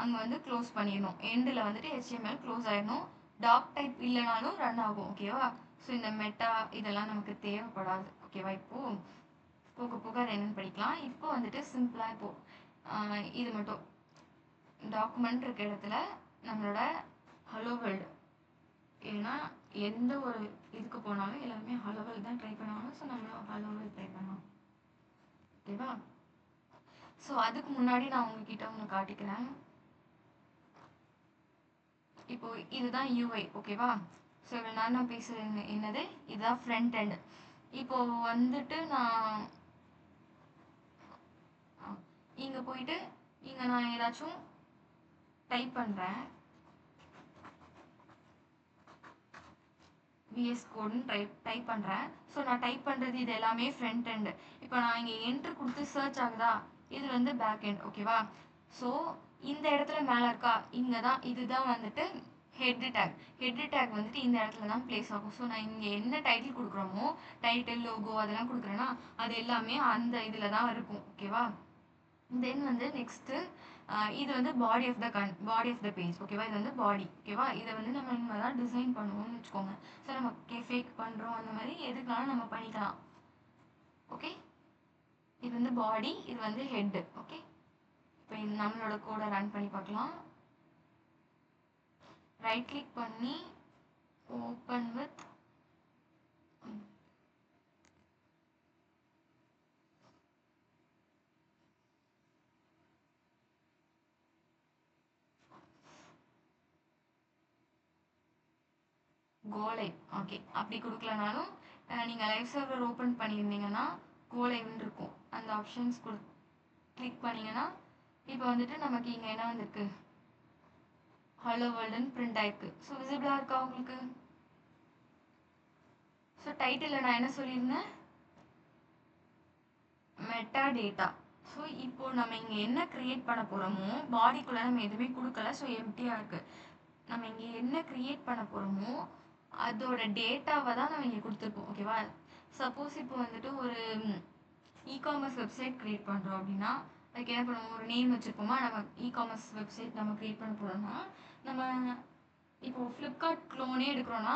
அங்கே வந்து க்ளோஸ் பண்ணிடணும். எண்டில் வந்துட்டு HTML க்ளோஸ் ஆகிடணும். டாக் டைப் இல்லைனாலும் ரன் ஆகும். ஓகேவா? ஸோ இந்த மெட்டா இதெல்லாம் நமக்கு தேவைப்படாது. ஓகேவா? இப்போது போக போக அதை என்னென்னு படிக்கலாம். இப்போ வந்துட்டு சிம்பிளாக இப்போது இது மட்டும் டாக்குமெண்ட் இருக்க இடத்துல நம்மளோட ஹலோ வேர்ல்டு, ஏன்னா எந்த ஒரு இதுக்கு போனாலும் எல்லாருமே ஹலோ வேர்ல்டு தான் ட்ரை பண்ணுவாங்க. ஸோ நம்மளும் ஹலோ வேர்ல்டு ட்ரை பண்ணலாம். ஓகேவா? ஸோ அதுக்கு முன்னாடி நான் உங்ககிட்ட ஒன்று காட்டிக்கிறேன். இப்போ இதுதான் யூஐ. ஓகேவா? ஸோ இவ்வளோ நேரம் நான் பேசுகிறது என்னது, இதுதான் ஃப்ரண்ட் எண்ட். இப்போது வந்துட்டு நான் இங்கே போயிட்டு இங்கே நான் ஏதாச்சும் டைப் பண்ணுறேன், VS கோடுன்னு டைப் பண்ணுறேன். ஸோ நான் டைப் பண்ணுறது இது எல்லாமே ஃப்ரண்ட் எண்டு. இப்போ நான் இங்கே என்ட்ரு கொடுத்து சர்ச் ஆகுதா, இது வந்து பேக் எண்ட். ஓகேவா? ஸோ இந்த இடத்துல மேலே இருக்கா, இங்கே தான், இதுதான் வந்துட்டு ஹெட் டேக் வந்துட்டு இந்த இடத்துல தான் பிளேஸ் ஆகும். ஸோ நான் இங்கே என்ன டைட்டில் கொடுக்குறோமோ, டைட்டில் லோகோ அதெல்லாம் கொடுக்குறேன்னா அது எல்லாமே அந்த இதில் தான் இருக்கும். ஓகேவா? தென் வந்து நெக்ஸ்ட்டு இது வந்து பாடி ஆஃப் த பேஜ். ஓகேவா? இது வந்து பாடி. ஓகேவா? இதை வந்து நம்ம இனிமேல் தான் டிசைன் பண்ணுவோம்னு வச்சுக்கோங்க. ஸோ நம்ம ஃபேக் பண்ணுறோம், அந்த மாதிரி எதுக்குனாலும் நம்ம பண்ணிக்கலாம். ஓகே? இது வந்து பாடி, இது வந்து ஹெட்டு. ஓகே? இப்போ நம்மளோட கோடை ரன் பண்ணி பார்க்கலாம். ரைட் கிளிக் பண்ணி ஓப்பன் வித் கோலைவ். ஓகே, அப்படி கொடுக்கலனாலும் நீங்கள் லைவ் சர்வர் ஓப்பன் பண்ணியிருந்தீங்கன்னா கோலைவ்னு இருக்கும். அந்த ஆப்ஷன்ஸ் கிளிக் பண்ணிங்கன்னா இப்போ வந்துட்டு நமக்கு இங்கே என்ன வந்திருக்கு, ஹலோ வேர்ல்டுன்னு பிரிண்ட் ஆயிருக்கு. ஸோ விசிபிளாக இருக்கா உங்களுக்கு? ஸோ டைட்டிலில் நான் என்ன சொல்லியிருந்தேன், மெட்டா டேட்டா. ஸோ இப்போது நம்ம இங்கே என்ன க்ரியேட் பண்ண போகிறோமோ, பாடிக்குள்ளே நம்ம எதுவுமே கொடுக்கல, ஸோ எம்டியாக இருக்குது. நம்ம இங்கே என்ன க்ரியேட் பண்ண போகிறோமோ அதோட டேட்டாவை தான் நம்ம இங்கே கொடுத்துருப்போம். ஓகேவா? சப்போஸ் இப்போ வந்துட்டு ஒரு இகாமர்ஸ் வெப்சைட் க்ரியேட் பண்ணுறோம் அப்படின்னா அதுக்கு என்ன பண்ணுவோம், ஒரு நேம் வச்சுருப்போமா. நம்ம இகாமர்ஸ் வெப்சைட் நம்ம க்ரியேட் பண்ண போகிறோம்னா நம்ம இப்போது ஃப்ளிப்கார்ட் க்ளோனே எடுக்கிறோன்னா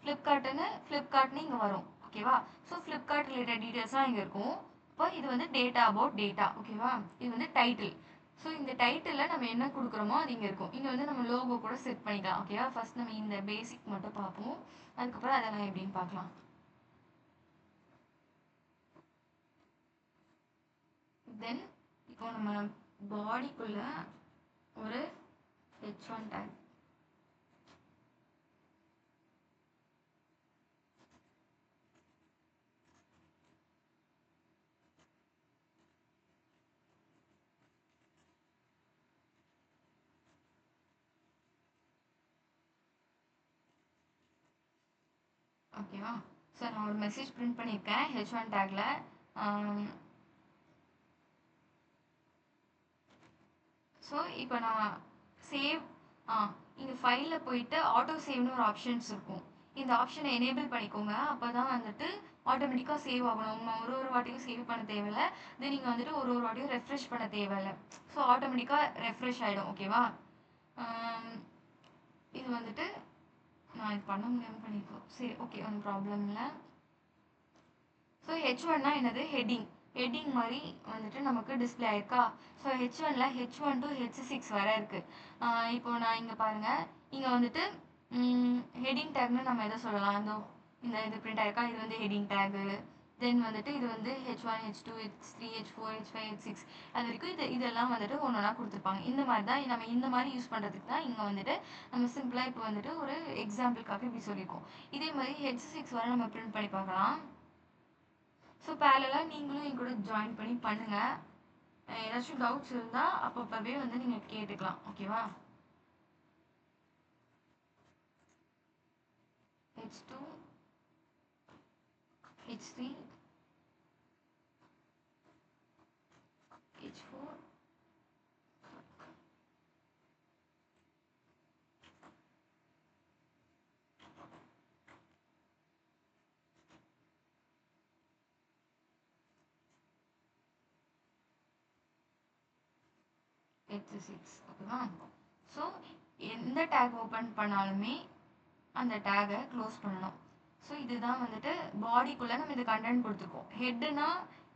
ஃப்ளிப்கார்ட்னு இங்கே வரும். ஓகேவா? ஸோ ஃப்ளிப்கார்ட் ரிலேட்டட் டீட்டெயில்ஸ்லாம் இங்கே இருக்கும். இப்போ இது வந்து டேட்டா அபவுட் டேட்டா. ஓகேவா? இது வந்து டைட்டில். ஸோ இந்த டைட்டிலில் நம்ம என்ன கொடுக்குறோமோ அது இங்கே இருக்கும். இங்கே வந்து நம்ம லோகோ கூட செட் பண்ணிக்கலாம். ஓகேவா? ஃபஸ்ட் நம்ம இந்த பேசிக் மட்டும் பார்ப்போம், அதுக்கப்புறம் அதெல்லாம் எப்படின்னு பார்க்கலாம். தென் இப்போ நம்ம பாடிக்குள்ள ஒரு h1 டேக், ஓகேவா? ஸோ நான் ஒரு மெசேஜ் பிரிண்ட் பண்ணியிருக்கேன் H1 டேக்ல. ஸோ இப்போ நான் சேவ் இங்கே ஃபைலில் போயிட்டு ஆட்டோ சேவ்னு ஒரு ஆப்ஷன்ஸ் இருக்கும். இந்த ஆப்ஷனை எனேபிள் பண்ணிக்கோங்க. அப்போ தான் வந்துட்டு ஆட்டோமேட்டிக்காக சேவ் ஆகணும். நம்ம ஒரு வாட்டியும் சேவ் பண்ண தேவையில்ல. தென் நீங்கள் வந்துட்டு ஒரு வாட்டியும் ரெஃப்ரெஷ் பண்ண தேவையில்ல. ஸோ ஆட்டோமேட்டிக்காக ரெஃப்ரெஷ் ஆகிடும். ஓகேவா? இது வந்துட்டு நான் இது பண்ண முடியாமல் பண்ணியிருக்கோம். சரி, ஓகே, ஒன்றும் ப்ராப்ளம் இல்லை. ஸோ H1னா என்னது? ஹெட்டிங். ஹெட்டிங் மாதிரி வந்துட்டு நமக்கு டிஸ்பிளே ஆயிருக்கா? ஸோ H1ல H1 to H6 வரை இருக்கு. இப்போ நான் இங்கே பாருங்க, இங்கே வந்துட்டு ஹெட்டிங் டேக்னு நம்ம எதை சொல்லலாம்? இந்த இது பிரிண்ட் ஆயிருக்கா? இது வந்து ஹெட்டிங் டேகு. தென் வந்துட்டு இது வந்து H1, H2, H3, H4, H5, H6 அது வரைக்கும் இதெல்லாம் வந்துட்டு ஒன்று ஒன்றா கொடுத்துருப்பாங்க. இந்த மாதிரி தான் நம்ம இந்த மாதிரி யூஸ் பண்ணுறதுக்கு தான் இங்கே வந்துட்டு நம்ம சிம்பிளாக இப்போ வந்துட்டு ஒரு எக்ஸாம்பிளுக்காக இப்படி சொல்லியிருக்கோம். இதே மாதிரி H6 வரை நம்ம பிரிண்ட் பண்ணி பார்க்கலாம். ஸோ பேரலாக நீங்களும் என் கூட ஜாயின் பண்ணி பண்ணுங்கள். ஏதாச்சும் டவுட்ஸ் இருந்தால் அப்பப்போவே வந்து நீங்கள் கேட்டுக்கலாம். ஓகேவா? H2, H3, H4, H6. ஓகேவா? ஸோ எந்த டேக் ஓப்பன் பண்ணாலுமே அந்த டேகை க்ளோஸ் பண்ணணும். ஸோ இதுதான் வந்துட்டு பாடிக்குள்ளே நம்ம இது கண்டென்ட் கொடுத்துருக்கோம். ஹெட்டுனா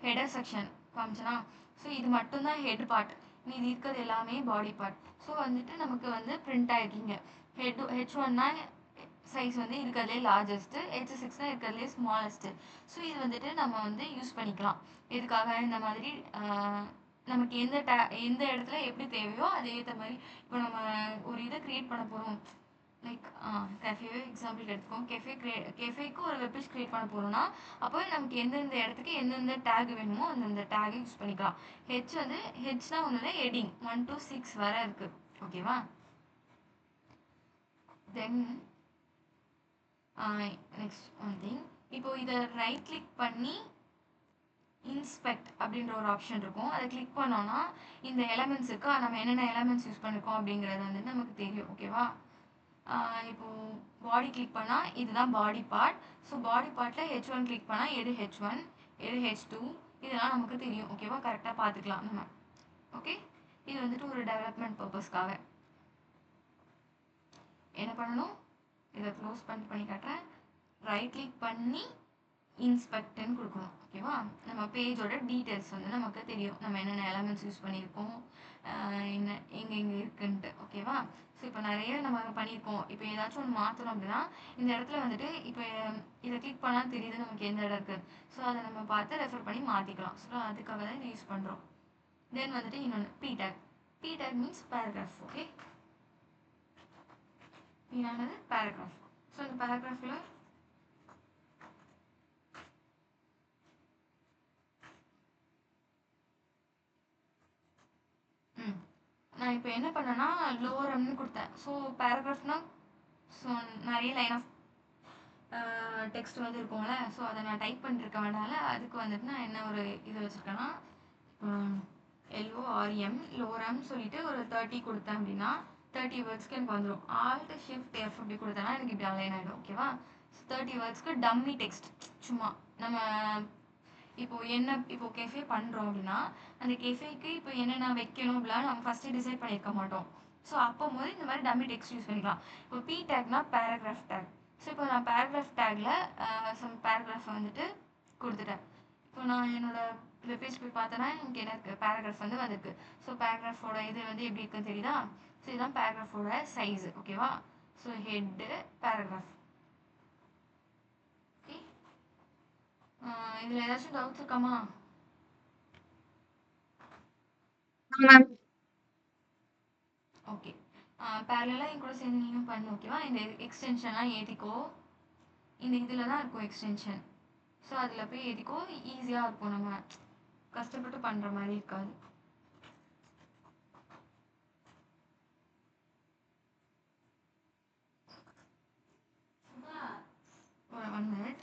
ஹெடர் செக்ஷன் காமிச்சனா? ஸோ இது மட்டும்தான் ஹெட் பார்ட். மீதி இருக்கிறது எல்லாமே பாடி பார்ட். ஸோ வந்துட்டு நமக்கு வந்து பிரிண்ட் ஆகிருக்கீங்க. H1னா சைஸ் வந்து இருக்கிறதுலே லார்ஜஸ்ட்டு, H6னா இருக்கிறதுலே ஸ்மாலஸ்ட்டு. ஸோ இது வந்துட்டு நம்ம வந்து யூஸ் பண்ணிக்கலாம். எதுக்காக? இந்த மாதிரி நமக்கு எந்த இடத்துல எப்படி தேவையோ அது ஏற்ற மாதிரி. இப்போ நம்ம ஒரு இதை க்ரியேட் பண்ண போகிறோம், லைக் கெஃபேவே எக்ஸாம்பிள் எடுத்துக்கோம். கெஃபேக்கு ஒரு வெப் பேஜ் க்ரியேட் பண்ண போகிறோம்னா அப்போ நமக்கு எந்தெந்த இடத்துக்கு எந்தெந்த டேக் வேணுமோ அந்தந்த டேகை யூஸ் பண்ணிக்கலாம். ஹெச்னா ஒன்று ஹெட்டிங் 1 to 6 வரை இருக்குது. ஓகேவா? தென் நெக்ஸ்ட் ஒன் திங், இப்போ இதை ரைட் கிளிக் பண்ணி இன்ஸ்பெக்ட் அப்படின்ற ஒரு ஆப்ஷன் இருக்கும். அதை கிளிக் பண்ணோன்னா இந்த எலமெண்ட்ஸ் இருக்கா, நம்ம என்னென்ன எலமெண்ட்ஸ் யூஸ் பண்ணிருக்கோம் அப்படிங்கிறது வந்துட்டு நமக்கு தெரியும். ஓகேவா? இப்போ பாடி கிளிக் பண்ணால் இதுதான் பாடி பார்ட். ஸோ பாடி பார்ட்டில் H1 கிளிக் பண்ணால் எது H1, எது H2 இதெல்லாம் நமக்கு தெரியும். ஓகேவா? கரெக்டாக பார்த்துக்கலாம் நம்ம. ஓகே, இது வந்துட்டு ஒரு டெவலப்மெண்ட் பர்பஸ்க்காக என்ன பண்ணணும், இதை க்ளோஸ் பண்ணி காட்டுறேன். ரைட் கிளிக் பண்ணி இன்ஸ்பெக்ட்னு கொடுக்கணும். ஓகேவா? நம்ம பேஜோட டீட்டெயில்ஸ் வந்து நமக்கு தெரியும். நம்ம என்னென்ன எலமெண்ட்ஸ் யூஸ் பண்ணியிருக்கோம், என்ன எங்கே இருக்குன்ட்டு. ஓகேவா? ஸோ இப்போ நிறைய நம்ம பண்ணியிருக்கோம். இப்போ ஏதாச்சும் ஒன்று மாற்றணும் அப்படின்னா இந்த இடத்துல வந்துட்டு இப்போ இதை கிளிக் பண்ணால் தெரியுது நமக்கு எந்த இடம் இருக்குது. ஸோ அதை நம்ம பார்த்து ரெஃபர் பண்ணி மாற்றிக்கலாம். ஸோ அதுக்காக தான் இதை யூஸ் பண்ணுறோம். தென் வந்துட்டு இன்னொன்று p-tag. p-tag means paragraph. Okay, p-னானது பேராகிராஃப். ஸோ இந்த பேராகிராஃபில் நான் இப்போ என்ன பண்ணேன்னா லோரம்னு கொடுத்தேன். ஸோ பேராகிராஃப்னா ஸோ நிறைய லைன் ஆஃப் டெக்ஸ்ட் வந்து இருக்கும்ல. ஸோ அதை நான் டைப் பண்ணிருக்க வேண்டாம்ல. அதுக்கு வந்துட்டு நான் என்ன ஒரு இது வச்சுருக்கேன்னா லோரம் சொல்லிட்டு ஒரு 30 கொடுத்தேன் அப்படின்னா 30 வேர்ட்ஸ்க்கு எனக்கு வந்துடும். Alt Shift F அப்படி கொடுத்தேன்னா எனக்கு இப்படி அலைன் ஆகிடும். ஓகேவா? 30 வேர்ட்ஸ்க்கு டம்மி டெக்ஸ்ட். சும்மா நம்ம இப்போ கெஃபே பண்ணுறோம் அப்படின்னா அந்த கெஃபேக்கு இப்போ என்னென்ன வைக்கணும் அப்படிலாம் நம்ம ஃபஸ்ட்டு டிசைட் பண்ணியிருக்க மாட்டோம். ஸோ அப்போ போது இந்த மாதிரி டம்மி டெக்ஸ்ட் யூஸ் பண்ணிக்கலாம். இப்போ p-tagனா பேராகிராஃப் டேக். ஸோ இப்போ நான் பேராகிராஃப் டேக்கில் சம் பேராகிராஃபை வந்துட்டு கொடுத்துட்டேன். இப்போ நான் என்னோட வெப்பேஜ் போய் பார்த்தேன்னா எனக்கு என்ன இருக்குது, பேராகிராஃப் வந்து வந்திருக்கு. ஸோ பேராகிராஃபோட இது வந்து எப்படி இருக்குன்னு தெரியுதா? ஸோ இதுதான் பேராகிராஃபோட சைஸு. ஓகேவா? So head paragraph. ஓகே, இதில் ஏதாச்சும் டவுட்ஸ் இருக்காமா? மேம். ஓகே, பேரலாக என் கூட சேர்ந்து நீங்களும் பண்ணு. ஓகேவா? இந்த எக்ஸ்டென்ஷன்லாம் ஏற்றிக்கோ. இந்த இதில் தான் இருக்கும் எக்ஸ்டென்ஷன். ஸோ அதில் போய் ஏற்றிக்கோ. ஈஸியாக இருக்கும், நம்ம கஷ்டப்பட்டு பண்ணுற மாதிரி இருக்காது. 1 minute.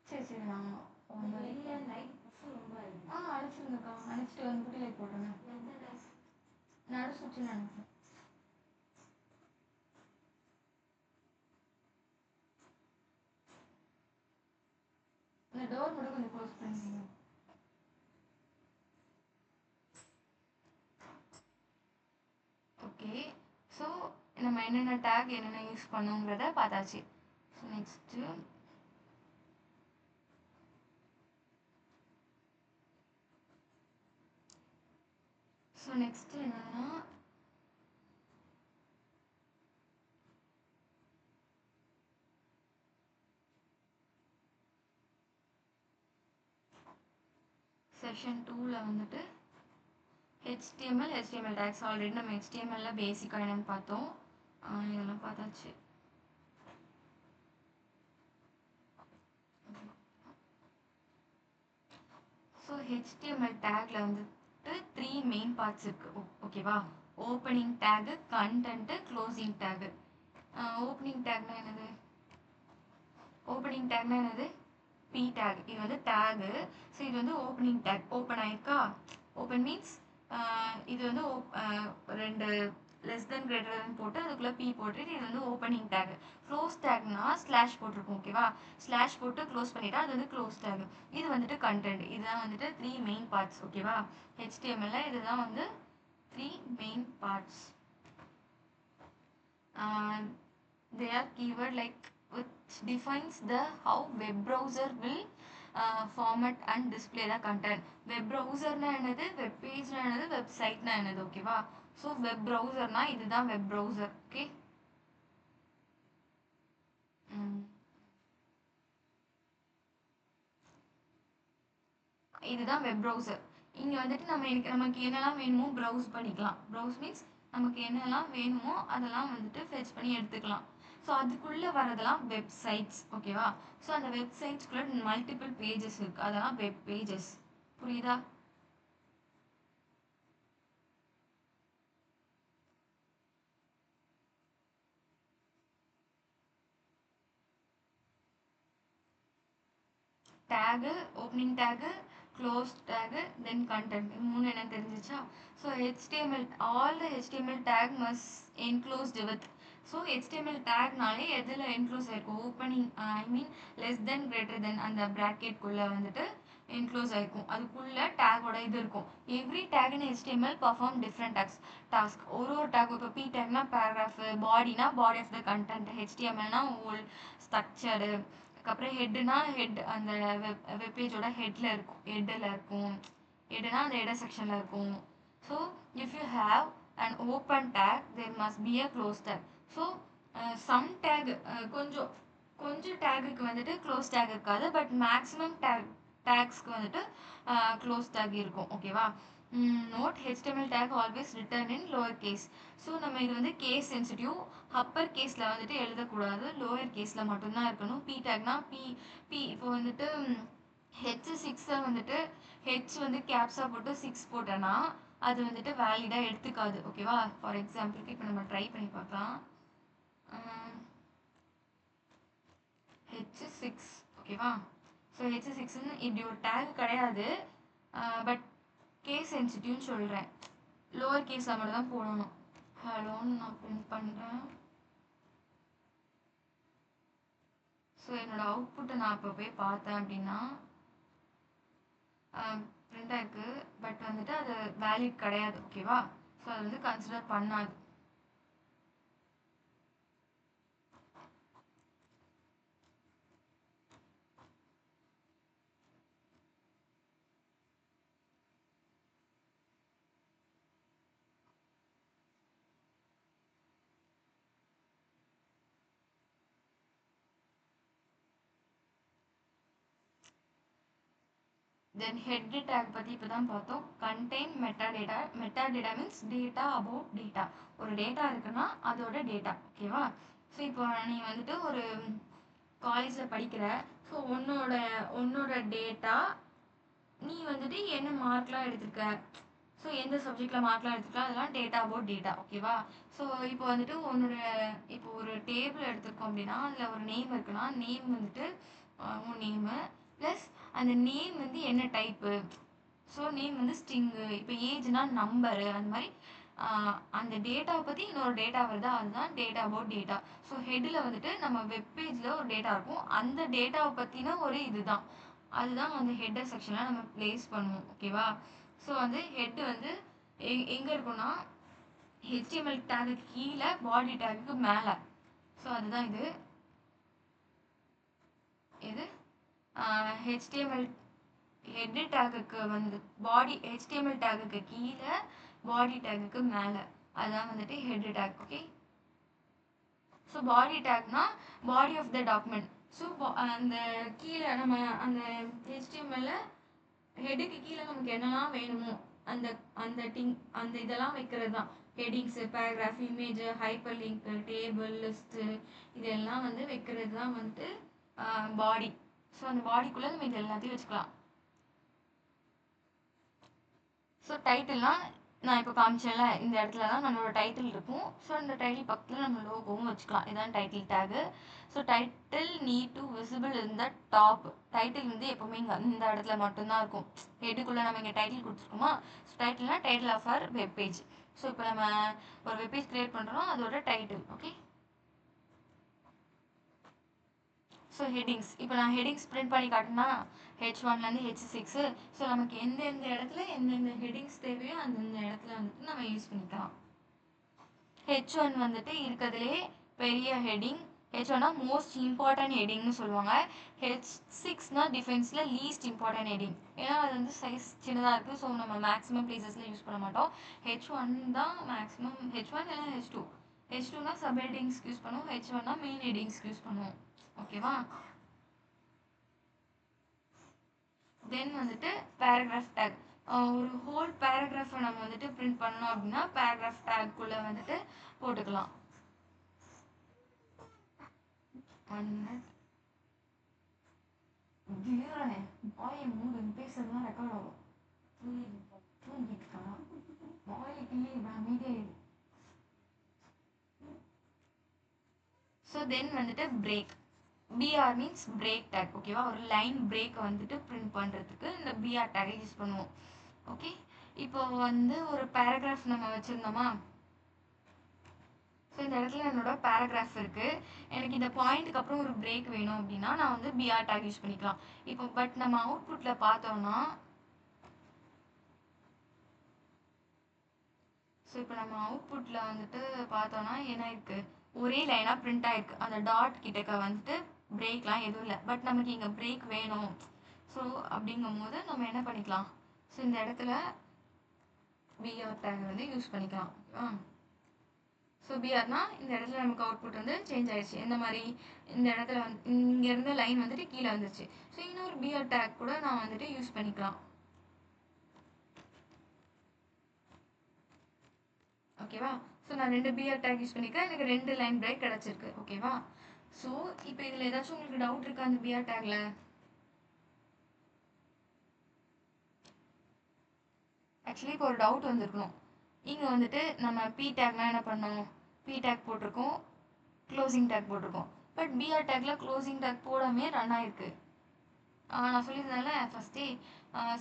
சரி சரி நான் அழைச்சிருந்தக்கா அழைச்சிட்டு வந்து குட்டியில் போட்டுருங்க. நடு சுவிட்சில் நினைக்கிறேன். இந்த டோர் மட்டும் கொஞ்சம் க்ளோஸ் பண்ணிக்கோங்க. ஓகே, ஸோ நம்ம என்னென்ன டேக் என்னென்ன யூஸ் பண்ணுங்கிறத பார்த்தாச்சு. ஸோ நெக்ஸ்ட்டு என்னன்னா செஷன் 2ல் வந்துட்டு HTML டேக்ஸ் ஆல்ரெடி நம்ம HTML பேசிக்காக என்னென்னு பார்த்தோம். இதெல்லாம் பார்த்தாச்சு. ஸோ HTML டேக்ல வந்துட்டு 3 மெயின் பார்ட்ஸ் இருக்குது. ஓகேவா? Opening tag, content, closing tag. Opening டேக்னா என்னது? P tag. இது வந்து டேகு. ஸோ இது வந்து ஓப்பனிங் டேக். ஓப்பன் ஆயிருக்கா? ஓப்பன் மீன்ஸ் இது வந்து 2 லெஸ் தென் கிரேட்டர் தென் போட்டு அதுக்குள்ளே P போட்டுட்டு இது வந்து ஓப்பனிங் டேக். க்ளோஸ் டேக்னா ஸ்லாஷ் போட்டிருக்கும். ஓகேவா? ஸ்லாஷ் போட்டு க்ளோஸ் பண்ணிட்டா அது வந்து க்ளோஸ் டேக். இது வந்துட்டு கண்டென்ட். இதுதான் வந்துட்டு 3 மெயின் பார்ட்ஸ். ஓகேவா? HTML இதுதான் வந்து 3 main parts. They are keyword like which defines the how web browser will format and display the content. Web browser na என்னது, web page na என்னது, website na என்னது. ஓகேவா? ஸோ வெப் ப்ரௌசர்னா இதுதான் web browser. Okay, இதுதான் web browser. இங்கே வந்துட்டு நமக்கு என்னெல்லாம் வேணுமோ ப்ரௌஸ் பண்ணிக்கலாம். ப்ரௌஸ் மீன்ஸ் நமக்கு என்னெல்லாம் வேணுமோ அதெல்லாம் வந்துட்டு ஃபெச் பண்ணி எடுத்துக்கலாம். ஸோ அதுக்குள்ளே வரதெல்லாம் வெப்சைட்ஸ். ஓகேவா? ஸோ அந்த வெப்சைட்ஸ்குள்ளே மல்டிபிள் பேஜஸ் இருக்குது. அதெல்லாம் வெப் பேஜஸ். புரியுதா? Tag, opening tag, close tag, then content. இது 3 என்ன தெரிஞ்சிச்சா? So HTML all the HTML tag must enclosed with. So HTML டேக்னாலே எதில் என்க்ளோஸ் ஆயிருக்கும்? Opening less than greater than அந்த ப்ராக்கெட்குள்ளே வந்துட்டு என்க்ளோஸ் ஆயிருக்கும். அதுக்குள்ளே டேகோட இது இருக்கும். Every tag in HTML perform different task. ஒரு டேக், இப்போ P டேக்னா பேராகிராஃபு, பாடினா பாடி ஆஃப் த கண்டென்ட், HTMLனா ஹோல் ஸ்ட்ரக்சரு, அதுக்கப்புறம் ஹெட்னா ஹெட் அந்த வெப்பேஜோட ஹெட்டில் இருக்கும். ஹெட்னா அந்த ஹெடர் செக்ஷனில் இருக்கும். So if you have and open tag there must be a close tag. So some tag கொஞ்சம் டேகுக்கு வந்துட்டு க்ளோஸ் டேக் இருக்காது. பட் மேக்ஸிமம் டேக்ஸ்க்கு வந்துட்டு க்ளோஸ் டேக் இருக்கும். ஓகேவா? Note HTML tag always written in lower case. So நம்ம இது வந்து கேஸ் சென்சிட்டிவ். அப்பர் கேஸில் வந்துட்டு எழுதக்கூடாது, லோவர் கேஸில் மட்டும்தான் இருக்கணும். P டேக்னா இப்போ வந்துட்டு H6 வந்துட்டு ஹெச் வந்து கேப்ஸாக போட்டு 6 போட்டோன்னா அது வந்துட்டு வேலிடாக எடுத்துக்காது. ஓகேவா? ஃபார் எக்ஸாம்பிளுக்கு இப்போ நம்ம ட்ரை பண்ணி பார்க்கலாம். H6. ஓகேவா? ஸோ H6ன்னு இப்படி ஒரு டேக் கிடையாது. பட் கேஸ் சென்சிட்டிவ்னு சொல்கிறேன். லோவர் கேஸில் மட்டும் தான் போடணும். ஹலோன்னு நான் பிரிண்ட் பண்ணுறேன். ஸோ என்னோட அவுட்புட்டை நான் இப்போ போய் பார்த்தேன் அப்படின்னா பிரிண்ட் ஆயிருக்கு. பட் வந்துட்டு அது வேலிட் கிடையாது. ஓகேவா? ஸோ அது வந்து கன்சிடர் பண்ணாது. தென் ஹெட் டேக் பற்றி இப்போ தான் பார்த்தோம். Contain metadata. Metadata means data about data. ஒரு டேட்டா இருக்குன்னா அதோட டேட்டா. ஓகேவா? ஸோ இப்போ நீ வந்துட்டு ஒரு காலேஜில் படிக்கிற. ஸோ உன்னோட டேட்டா நீ வந்துட்டு என்ன மார்க்லாம் எடுத்திருக்க, ஸோ எந்த சப்ஜெக்டில் மார்க்லாம் எடுத்துக்கலாம், அதெல்லாம் டேட்டா அபவுட் டேட்டா. ஓகேவா? ஸோ இப்போ வந்துட்டு உன்னோட இப்போ ஒரு டேபிள் எடுத்திருக்கோம் அப்படின்னா அதில் ஒரு நேம் இருக்குன்னா நேம் வந்துட்டு உன் நேமு ப்ளஸ் அந்த நேம் வந்து என்ன டைப்பு. ஸோ நேம் வந்து ஸ்ட்ரிங்கு, இப்போ ஏஜ்னா நம்பரு, அந்த மாதிரி அந்த டேட்டாவை பற்றி இன்னொரு டேட்டா வருதா, அதுதான் டேட்டா அபவுட் டேட்டா. ஸோ ஹெட்டில் வந்துட்டு நம்ம வெப்பேஜில் ஒரு டேட்டா இருக்கும், அந்த டேட்டாவை பற்றின ஒரு இதுதான், அதுதான் அந்த ஹெட்டர் செக்ஷனில் நம்ம ப்ளேஸ் பண்ணுவோம். ஓகேவா? ஸோ வந்து ஹெட்டு வந்து எங்கே இருக்குன்னா HTML டேகுக்கு கீழே பாடி டேகுக்கு மேலே. ஸோ அதுதான் இது இது HTML ஹெட் டேகுக்கு வந்து பாடி HTML டேகுக்கு கீழே பாடி டேகுக்கு மேலே, அதுதான் வந்துட்டு head tag. Okay? So body டேக்னா body of the document. So அந்த கீழே நம்ம அந்த HTML ஹெட்டுக்கு கீழே நமக்கு என்னெல்லாம் வேணுமோ அந்த அந்த இதெல்லாம் வைக்கிறது தான் headings, paragraph, image, hyperlink, table, list, இதெல்லாம் வந்து வைக்கிறது தான் வந்துட்டு பாடி. ஸோ அந்த பாடிக்குள்ளே நம்ம இது எல்லாத்தையும் வச்சுக்கலாம். ஸோ டைட்டில்னால் நான் இப்போ காமிச்சேன்ல, இந்த இடத்துல தான் நம்மளோட டைட்டில் இருக்கும். ஸோ அந்த டைட்டில் பக்கத்தில் நம்ம லோகோவும் வச்சுக்கலாம். இதுதான் title tag. So title need to visible in the top. Title வந்து எப்போவுமே இங்கே இந்த இடத்துல மட்டும்தான் இருக்கும். ஹெட்டுக்குள்ளே நம்ம இங்கே டைட்டில் கொடுத்துருக்கோமா, ஸோ டைட்டில்னா title of our web page. So இப்போ நம்ம ஒரு வெப் பேஜ் க்ரியேட் பண்ணுறோம், அதோட டைட்டில். ஓகே? ஸோ ஹெட்டிங்ஸ், இப்போ நான் ஹெட்டிங்ஸ் பிரிண்ட் பண்ணி காட்டினா H1லேருந்து H6. ஸோ நமக்கு எந்தெந்த இடத்துல எந்தெந்த ஹெட்டிங்ஸ் தேவையோ அந்தந்த இடத்துல வந்துட்டு நம்ம யூஸ் பண்ணிக்கலாம். H1 வந்துட்டு இருக்கிறதுலே பெரிய ஹெட்டிங். H1னா மோஸ்ட் இம்பார்ட்டன்ட் ஹெட்டிங்னு சொல்லுவாங்க. H6னா டிஃபென்ஸில் லீஸ்ட் இம்பார்ட்டன்ட் ஹெட்டிங். ஏன்னா அது வந்து சைஸ் சின்னதாக இருக்குது, ஸோ நம்ம மேக்ஸிமம் பிளேசஸில் யூஸ் பண்ண மாட்டோம். H1 தான் மேக்ஸிமம், H1 இல்லை H2. H2னா சப் ஹெட்டிங்ஸ்க்கு யூஸ் பண்ணுவோம், H1னா மெயின் ஹெட்டிங்ஸ்க்கு யூஸ் பண்ணுவோம். ஓகேவா? தென் வந்துட்டு பேராகிராஃப் டேக். ஒரு ஹோல் பேராகிராஃபை நம்ம வந்துட்டு பிரிண்ட் பண்ணோம் அப்படின்னா பேராகிராஃப் டேக்குள்ளே வந்துட்டு போட்டுக்கலாம். 1 minute. திடீர்னு வாயை மூடு, பேசுறதுலாம் ரெக்கார்ட் ஆகும். தூங்கிட்டு இருக்கானா? வாயை கிள்ளி அமைதியாக. ஸோ தென் வந்துட்டு break. BR means break tag. ஓகேவா? ஒரு லைன் பிரேக்கை வந்துட்டு பிரிண்ட் பண்ணுறதுக்கு இந்த பிஆர் டேக்கை யூஸ் பண்ணுவோம். ஓகே? இப்போ வந்து ஒரு பேராகிராஃப் நம்ம வச்சுருந்தோமா, ஸோ இந்த இடத்துல என்னோட பேராகிராஃப் இருக்குது, எனக்கு இந்த பாயிண்ட்டுக்கு அப்புறம் ஒரு பிரேக் வேணும் அப்படின்னா நான் வந்து பிஆர் டேக் யூஸ் பண்ணிக்கலாம். இப்போ பட் நம்ம அவுட்புட்டில் பார்த்தோம்னா, ஸோ இப்போ நம்ம அவுட்புட்டில் வந்துட்டு பார்த்தோன்னா என்ன இருக்குது, ஒரே லைனாக பிரிண்ட் ஆகிருக்கு. அந்த டாட் கிட்டக்க வந்துட்டு பிரேக்லாம் எதுவும் இல்லை. பட் நமக்கு இங்கே பிரேக் வேணும். ஸோ அப்படிங்கும் போது நம்ம என்ன பண்ணிக்கலாம், ஸோ இந்த இடத்துல பிஆர் டேக் வந்து யூஸ் பண்ணிக்கலாம். ஓகேவா? ஸோ பிஆர்னா இந்த இடத்துல நமக்கு அவுட்புட் வந்து சேஞ்ச் ஆயிடுச்சு. இந்த மாதிரி இந்த இடத்துல வந்து இங்கேருந்து லைன் வந்துட்டு கீழே வந்துச்சு. ஸோ இன்னொரு பிஆர் டேக் கூட நான் வந்துட்டு யூஸ் பண்ணிக்கலாம். ஓகேவா? ஸோ நான் 2 பிஆர் டேக் யூஸ் பண்ணிக்கிறேன், எனக்கு 2 லைன் பிரேக் கிடச்சிருக்கு. ஓகேவா? ஸோ இப்போ இதில் ஏதாச்சும் உங்களுக்கு டவுட் இருக்கா அந்த பிஆர் டேக்ல? ஆக்சுவலி இப்போ ஒரு டவுட் வந்திருக்கணும். இங்கே வந்துட்டு நம்ம பி டேக்லாம் என்ன பண்ணோம், பி டேக் போட்டிருக்கோம், க்ளோசிங் டேக் போட்டிருக்கோம். பட் பிஆர் டேக்ல க்ளோசிங் டேக் போடாமே ரன் ஆயிருக்கு. நான் சொல்லியிருந்தேன்ல ஃபஸ்ட்டே,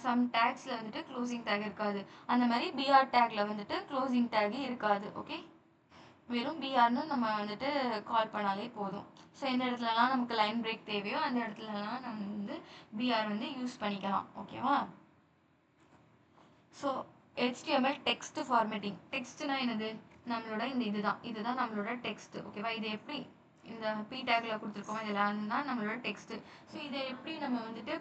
சம் டேக்ஸில் வந்துட்டு க்ளோசிங் டேக் இருக்காது. அந்த மாதிரி பிஆர் டேக்ல வந்துட்டு க்ளோசிங் டேக் இருக்காது. ஓகே? வெறும் பிஆர்னு நம்ம வந்துட்டு கால் பண்ணாலே போதும். ஸோ எந்த இடத்துலலாம் நமக்கு லைன் பிரேக் தேவையோ அந்த இடத்துலலாம் நம்ம வந்து பிஆர் வந்து யூஸ் பண்ணிக்கலாம். ஓகேவா? So HTML text formatting. டெக்ஸ்ட்னா என்னது, நம்மளோட இந்த இதுதான் நம்மளோட டெக்ஸ்ட். ஓகேவா? இது எப்படி இந்த பி டேக்ல கொடுத்துருக்கோம், இதெல்லாம் தான் நம்மளோட டெக்ஸ்ட். ஸோ இதை எப்படி நம்ம வந்துட்டு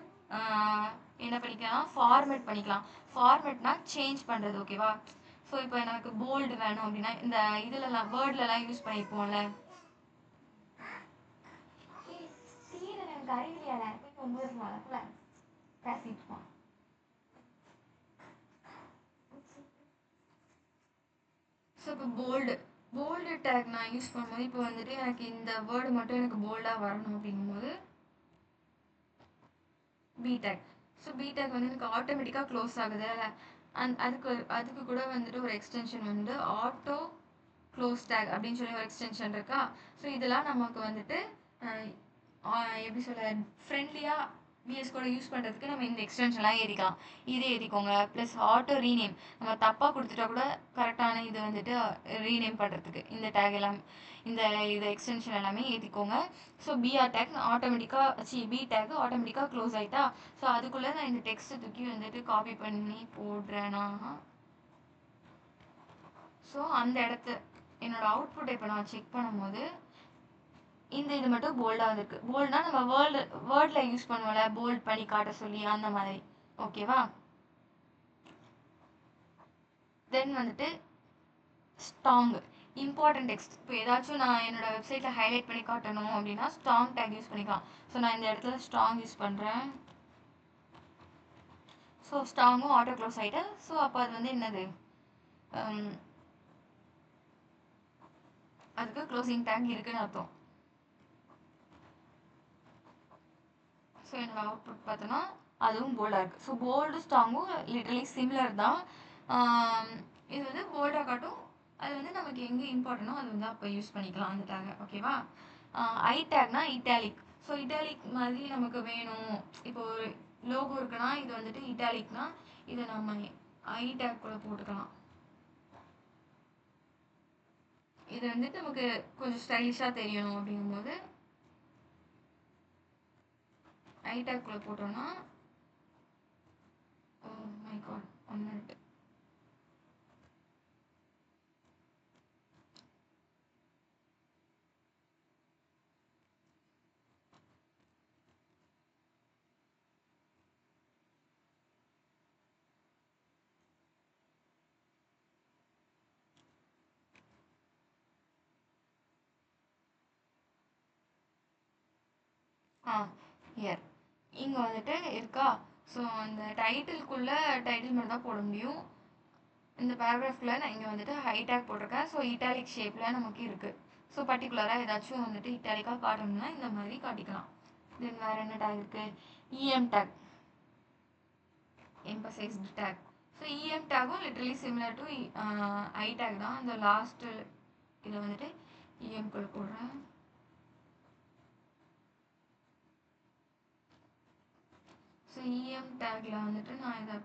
என்ன பண்ணிக்கலாம், ஃபார்மேட் பண்ணிக்கலாம். ஃபார்மேட்னா சேஞ்ச் பண்ணுறது. ஓகேவா? ஸோ இப்போ எனக்கு போல்டு வேணும் அப்படின்னா இந்த இதுலலாம் வேர்ட்லலாம் யூஸ் பண்ணியிருப்போம்ல, எனக்கு அறிவியல போய் 9 பேசிட்டு இருப்பான். ஸோ இப்போ போல்டு டேக் நான் யூஸ் பண்ணும்போது இப்போ வந்துட்டு எனக்கு இந்த வேர்டு மட்டும் எனக்கு போல்டாக வரணும் அப்படிங்கும்போது பி டேக். ஸோ பிடேக் வந்து எனக்கு ஆட்டோமேட்டிக்காக க்ளோஸ் ஆகுது. அதுக்கு அதுக்கு கூட வந்துட்டு ஒரு எக்ஸ்டென்ஷன் வந்து ஆட்டோ க்ளோஸ் டேக் அப்படின்னு சொல்லி ஒரு எக்ஸ்டென்ஷன் இருக்கா. ஸோ இதெல்லாம் நமக்கு வந்துட்டு எப்படி சொல்ல ஃப்ரெண்ட்லியாக விஎஸ் கோட யூஸ் பண்ணுறதுக்கு நம்ம இந்த எக்ஸ்டென்ஷன்லாம் ஏறிக்கலாம். இதே ஏற்றிக்கோங்க. ப்ளஸ் ஆட்டோ ரீநேம், நம்ம தப்பாக கொடுத்துட்டா கூட கரெக்டான இது வந்துட்டு ரீநேம் பண்ணுறதுக்கு இந்த டேக் எல்லாம் இந்த இது எக்ஸ்டென்ஷன் எல்லாமே ஏற்றிக்கோங்க. ஸோ பிஆர் டேக் ஆட்டோமேட்டிக்காக பி டேக் ஆட்டோமேட்டிக்காக க்ளோஸ் ஆகிட்டா. ஸோ அதுக்குள்ளே நான் இந்த டெக்ஸ்ட்டை தூக்கி வந்துட்டு காப்பி பண்ணி போடுறேன்னா ஸோ அந்த இடத்த என்னோட அவுட்புட்டை இப்போ நான் செக் பண்ணும்போது இந்த இது மட்டும் போல்டாக வந்திருக்கு. போல்ட்னா நம்ம வேர்டில் யூஸ் பண்ணுவோம்ல, போல்ட் பண்ணி காட்ட சொல்லி அந்த மாதிரி. ஓகேவா? தென் வந்துட்டு ஸ்ட்ராங் இம்பார்ட்டன்ட் டெக்ஸ்ட். இப்போ ஏதாச்சும் நான் என்னோட வெப்சைட்டில் ஹைலைட் பண்ணி காட்டணும் அப்படின்னா ஸ்ட்ராங் டேக் யூஸ் பண்ணிக்கலாம். ஸோ நான் இந்த இடத்துல ஸ்ட்ராங் யூஸ் பண்ணுறேன். ஸோ ஸ்ட்ராங்கும் ஆட்டோ க்ளோஸ் ஆகிட்டு. ஸோ அப்போ அது வந்து என்னது, அதுக்கு க்ளோசிங் டேக் இருக்குன்னு அர்த்தம். ஸோ என்னோட அவுட்புட் பார்த்தோன்னா அதுவும் போல்டாக இருக்குது. ஸோ போல்டு ஸ்ட்ராங்கும் லிட்டரலி சிமிலர் தான். இது வந்து போல்டாக காட்டும். அது வந்து நமக்கு எங்கே இம்பார்ட்டனோ அது வந்து அப்போ யூஸ் பண்ணிக்கலாம் அந்த டேகை. ஓகேவா? ஐ டேக்னா இட்டாலிக். ஸோ இட்டாலிக் மாதிரி நமக்கு வேணும். இப்போ ஒரு லோகோ இருக்குன்னா இது வந்துட்டு இட்டாலிக்னா இதை நம்ம ஐ டேக் கூட போட்டுக்கலாம். இது வந்துட்டு நமக்கு கொஞ்சம் ஸ்டைலிஷாக தெரியணும் அப்படிங்கும்போது ஐ டேக் கூட போட்டோம்னா oh my god 1 minute. Here இங்கே வந்துட்டு இருக்கா. ஸோ அந்த டைட்டிலுக்குள்ளே டைட்டில் மட்டும் தான் போட முடியும். இந்த பேராகிராஃப்குள்ளே நான் இங்கே வந்துட்டு ஹைடேக் போட்டிருக்கேன். ஸோ இட்டாலிக் ஷேப்பில் நமக்கு இருக்குது. ஸோ பர்டிகுலராக ஏதாச்சும் வந்துட்டு இட்டாலிக்காக காட்டணும்னா இந்த மாதிரி காட்டிக்கலாம். தென் வேறு என்ன டேக் இருக்குது, EM tag, emphasized tag. So EM டேக்கும் literally similar to I tag தான். அந்த லாஸ்ட்டு இதை வந்துட்டு இஎம்குள்ளே போடுறேன். ஸோ இஎம் டேக்கில் வந்துட்டு நான் இதை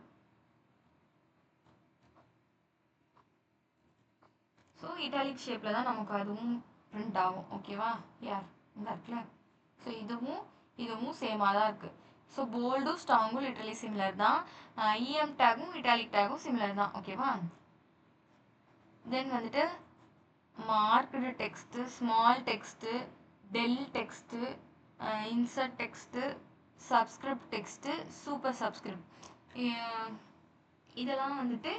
ஸோ இட்டாலிக் ஷேப்பில் தான் நமக்கு அதுவும் பிரிண்ட் ஆகும். ஓகேவா? யார் இந்த இருக்குல்ல. ஸோ இதுவும் சேமாக தான் இருக்குது. ஸோ போல்டும் ஸ்ட்ராங்கும் லிட்டரலி சிமிலர் தான். இஎம் டேகும் இட்டாலிக் டேகும் சிமிலர் தான். ஓகேவா? தென் வந்துட்டு marked text, small text, del text, insert text, subscript text, super subscript. இதெல்லாம் வந்துட்டு